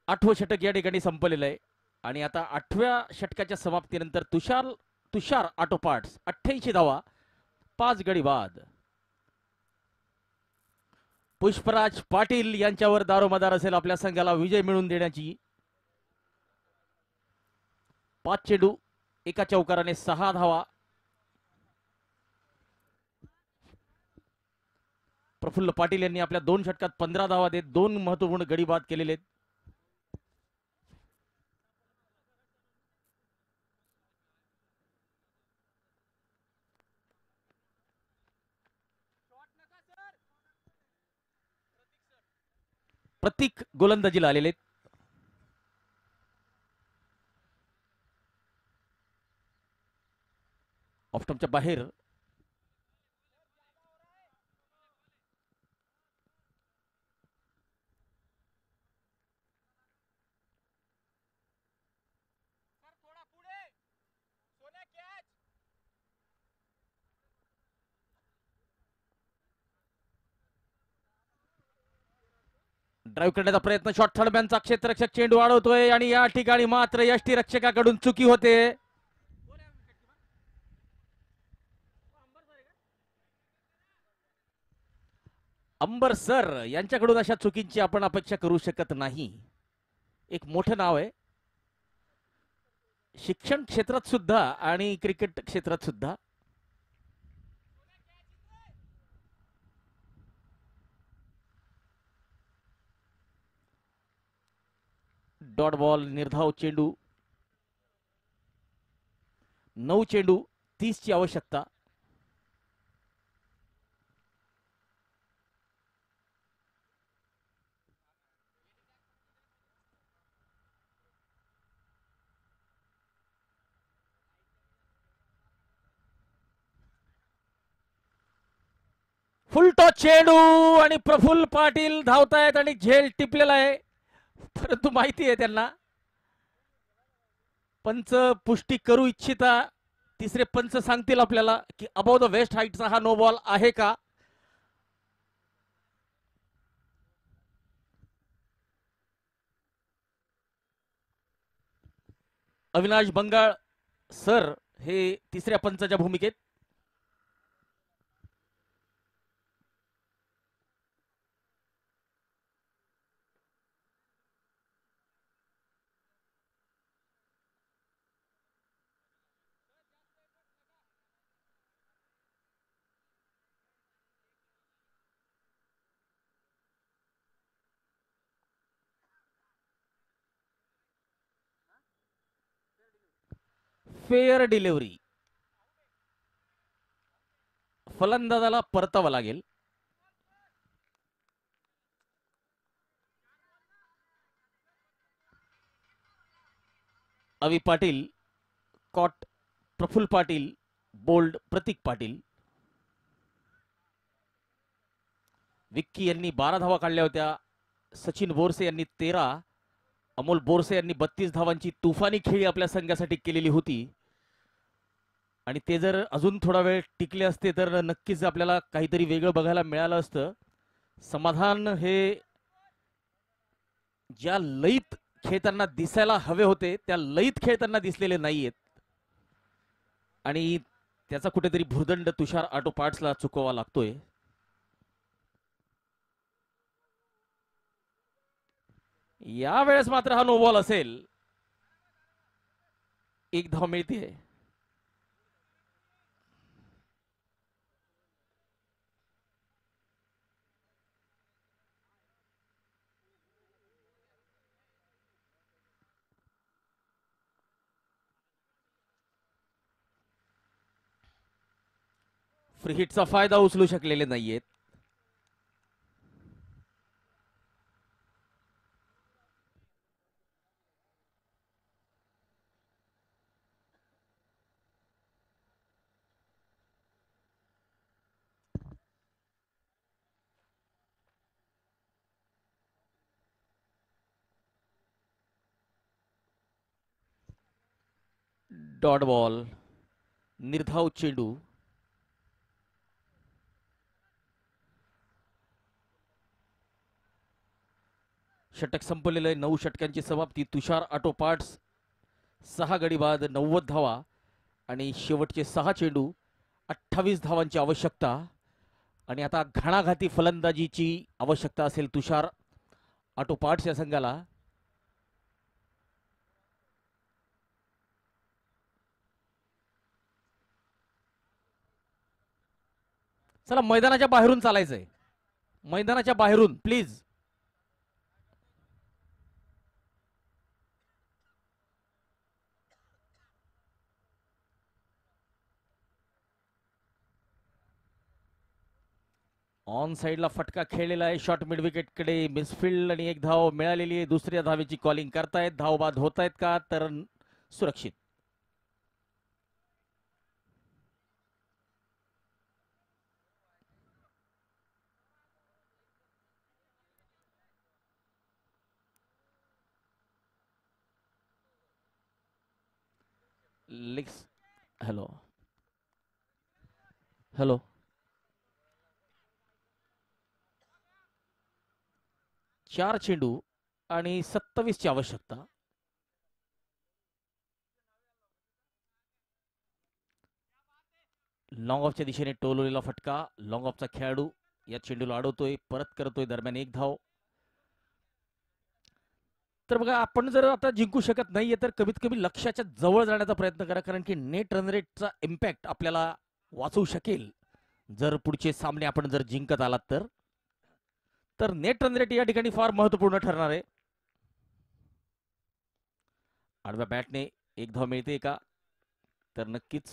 आठवं षटक या ठिकाणी संपलेलं आहे. आणि आता 8व्या षटकाच्या समाप्तीनंतर तुषार ऑटो पार्ट्स 88 धावा. 5 गडी बाद. पुष्पराज पाटील यांच्यावर दारोमदार असेल आपल्या संघाला विजय मिळवून देण्याची. 5 चेंडू एका चौकाराने 6 धावा. प्रफुल्ल पाटील यांनी आपल्या 2 षटकात 15 धावा देत 2 महत्वपूर्ण गडी बाद केलेले आहेत. प्रतीक गोलंदाजीला आलेले आहेत. ऑफस्टंपच्या बाहेर ड्राईव्ह करण्याचा प्रयत्न, शॉट थर्डमॅनचा क्षेत्ररक्षक चेंडू अडवतोय आणि या ठिकाणी मात्र यष्टीरक्षकाकडून चुकी होते. अंबर सर यांच्याकडून अशा चुकींची आपण अपेक्षा करू शकत नाही. एक मोठं नाव आहे शिक्षण क्षेत्रात सुद्धा आणि क्रिकेट क्षेत्रात सुद्धा. डॉट बॉल, निर्धाव चेंडू. 9 चेंडू 30 ची आवश्यकता. फुल टॉस चेंडू आणि प्रफुल्ल पाटील धावतायत आणि झेल टिपलेला आहे, परंतु माहिती आहे त्यांना पंच पुष्टी करू इच्छिता. तिसरे पंच सांगतील आपल्याला की अबोव द वेस्ट हाईटचा हा नो बॉल आहे का. अविनाश बंगाळ सर हे तिसऱ्या पंचाच्या भूमिकेत. फेअर डिलिव्हरी, फलंदाजाला परतावा लागेल. अवी पाटील कॉट, प्रफुल्ल पाटील बोल्ड, प्रतीक पाटील. विक्की यांनी 12 धावा काढल्या होत्या. सचिन बोरसे यांनी 13, अमोल बोरसे यांनी 32 धावांची तुफानी खेळी आपल्या संघासाठी केलेली होती. आणि ते जर अजून थोडा वेळ टिकले असते तर नक्कीच आपल्याला काहीतरी वेगळं बघायला मिळालं असतं. समाधान हे ज्या लयीत खेळताना दिसायला हवे होते त्या लयीत खेळताना दिसलेले नाहीयेत आणि त्याचा कुठेतरी भुर्दंड तुषार ऑटोपार्ट्सला चुकवावा लागतोय. यावेळेस मात्र हा नो बॉल असेल. एक धाव मिळते. फ्री हिटचा फायदा उचलू शकलेले नाहीयेत. डॉट बॉल, निर्धाव चेंडू. षटक संपलेलं आहे. 9 षटकांची समाप्ती. तुषार ऑटोपार्ट्स 6 गडी बाद, 90 धावा आणि शेवटचे 6 चेंडू, 28 धावांची आवश्यकता. आणि आता घणाघाती फलंदाजीची आवश्यकता असेल तुषार ऑटोपार्ट्स या संघाला. चला मैदानाच्या बाहेरून चालायचंय, मैदानाच्या बाहेरून प्लीज. ऑन साइडला फटका खेळलेला आहे. शॉट मिड विकेट कडे मिसफिल्ड आणि एक धाव मिळालेली आहे. दुसऱ्या धावेची कॉलिंग करतायत. धाव बाद होत आहेत का तर सुरक्षित. लिक्स हॅलो हॅलो 4 चेंडू आणि 27 ची आवश्यकता. लॉंग ऑफच्या दिशेने टोलवलेला फटका. लॉंग ऑफचा खेळाडू या चेंडूला अडवतोय. परत करतोय. दरम्यान एक धाव. तर बघा आपण जर आता जिंकू शकत नाहीये तर कमीत कमी लक्ष्याच्या जवळ जाण्याचा प्रयत्न करा. कारण की नेट रन रेटचा इम्पॅक्ट आपल्याला वाचवू शकेल जर पुढचे सामने आपण जर जिंकत आलात तर नेट रन रेट या ठिकाणी फार महत्वपूर्ण ठरणार आहे. आडव्या बॅटने एक धाव मिळते का तर नक्कीच.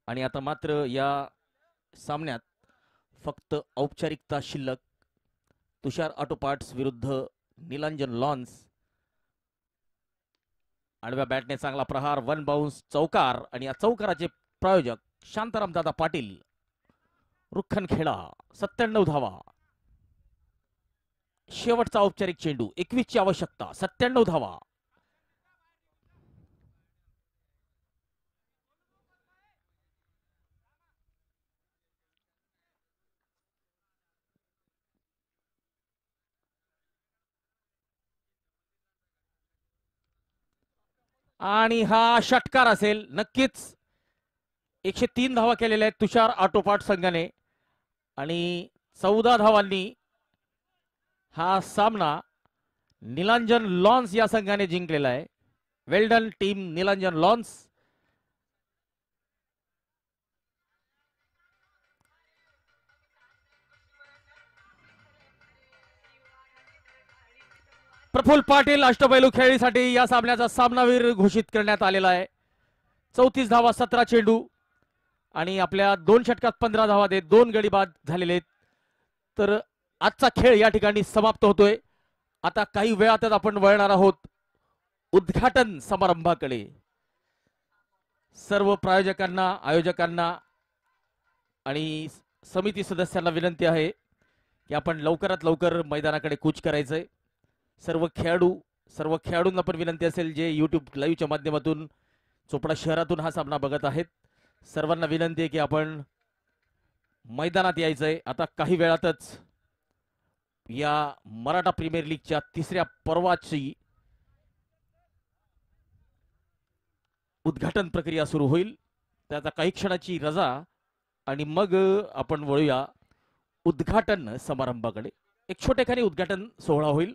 आणि आता मात्र या सामन्यात फक्त औपचारिकता शिल्लक. तुषार ऑटो पार्ट्स विरुद्ध निलांजन लॉन्स. आडव्या बॅटने चांगला प्रहार. 1 बाउन्स चौकार आणि या चौकाराचे प्रायोजक शांताराम दादा पाटील. रुखनखेडा. 97 धावा. शेवटचा औपचारिक चेंडू. 21 ची आवश्यकता. 97 धावा. आणि हा षटकार असेल नक्कीच. 103 धावा केलेल्या आहेत तुषार ऑटोपाट संघाने आणि 14 धावांनी हा सामना निलांजन लॉन्स या संघाने जिंकलेला आहे. Well done team Nilanjan lawns. Praful Patil अष्टपैलू खेळीसाठी या सामन्याचा सामनावीर घोषित करण्यात आलेला आहे. 34 धावा 17 चेंडू आणि आपल्या 2 षटकात 15 धावा देत 2 गडी बाद झालेले आहेत. तर आजचा खेळ या ठिकाणी समाप्त होतोय. आता काही वेळातच आपण वळणार आहोत उद्घाटन समारंभाकडे. सर्व प्रायोजकांना, आयोजकांना आणि समिती सदस्यांना विनंती आहे की आपण लवकरात लवकर मैदानाकडे कूच करायचंय. सर्व खेळाडूंना पण विनंती असेल जे YouTube लाईव्हच्या माध्यमातून चोपडा शहरातून हा सामना बघत आहेत. सर्वांना विनंती आहे की आपण मैदानात यायचंय. आता काही वेळातच या मराठा प्रीमियर लीगच्या 3ऱ्या पर्वाची उद्घाटन प्रक्रिया सुरू होईल. त्याचा काही क्षणाची रजा आणि मग आपण वळूया उद्घाटन समारंभाकडे. एक छोटेखानी उद्घाटन सोहळा होईल.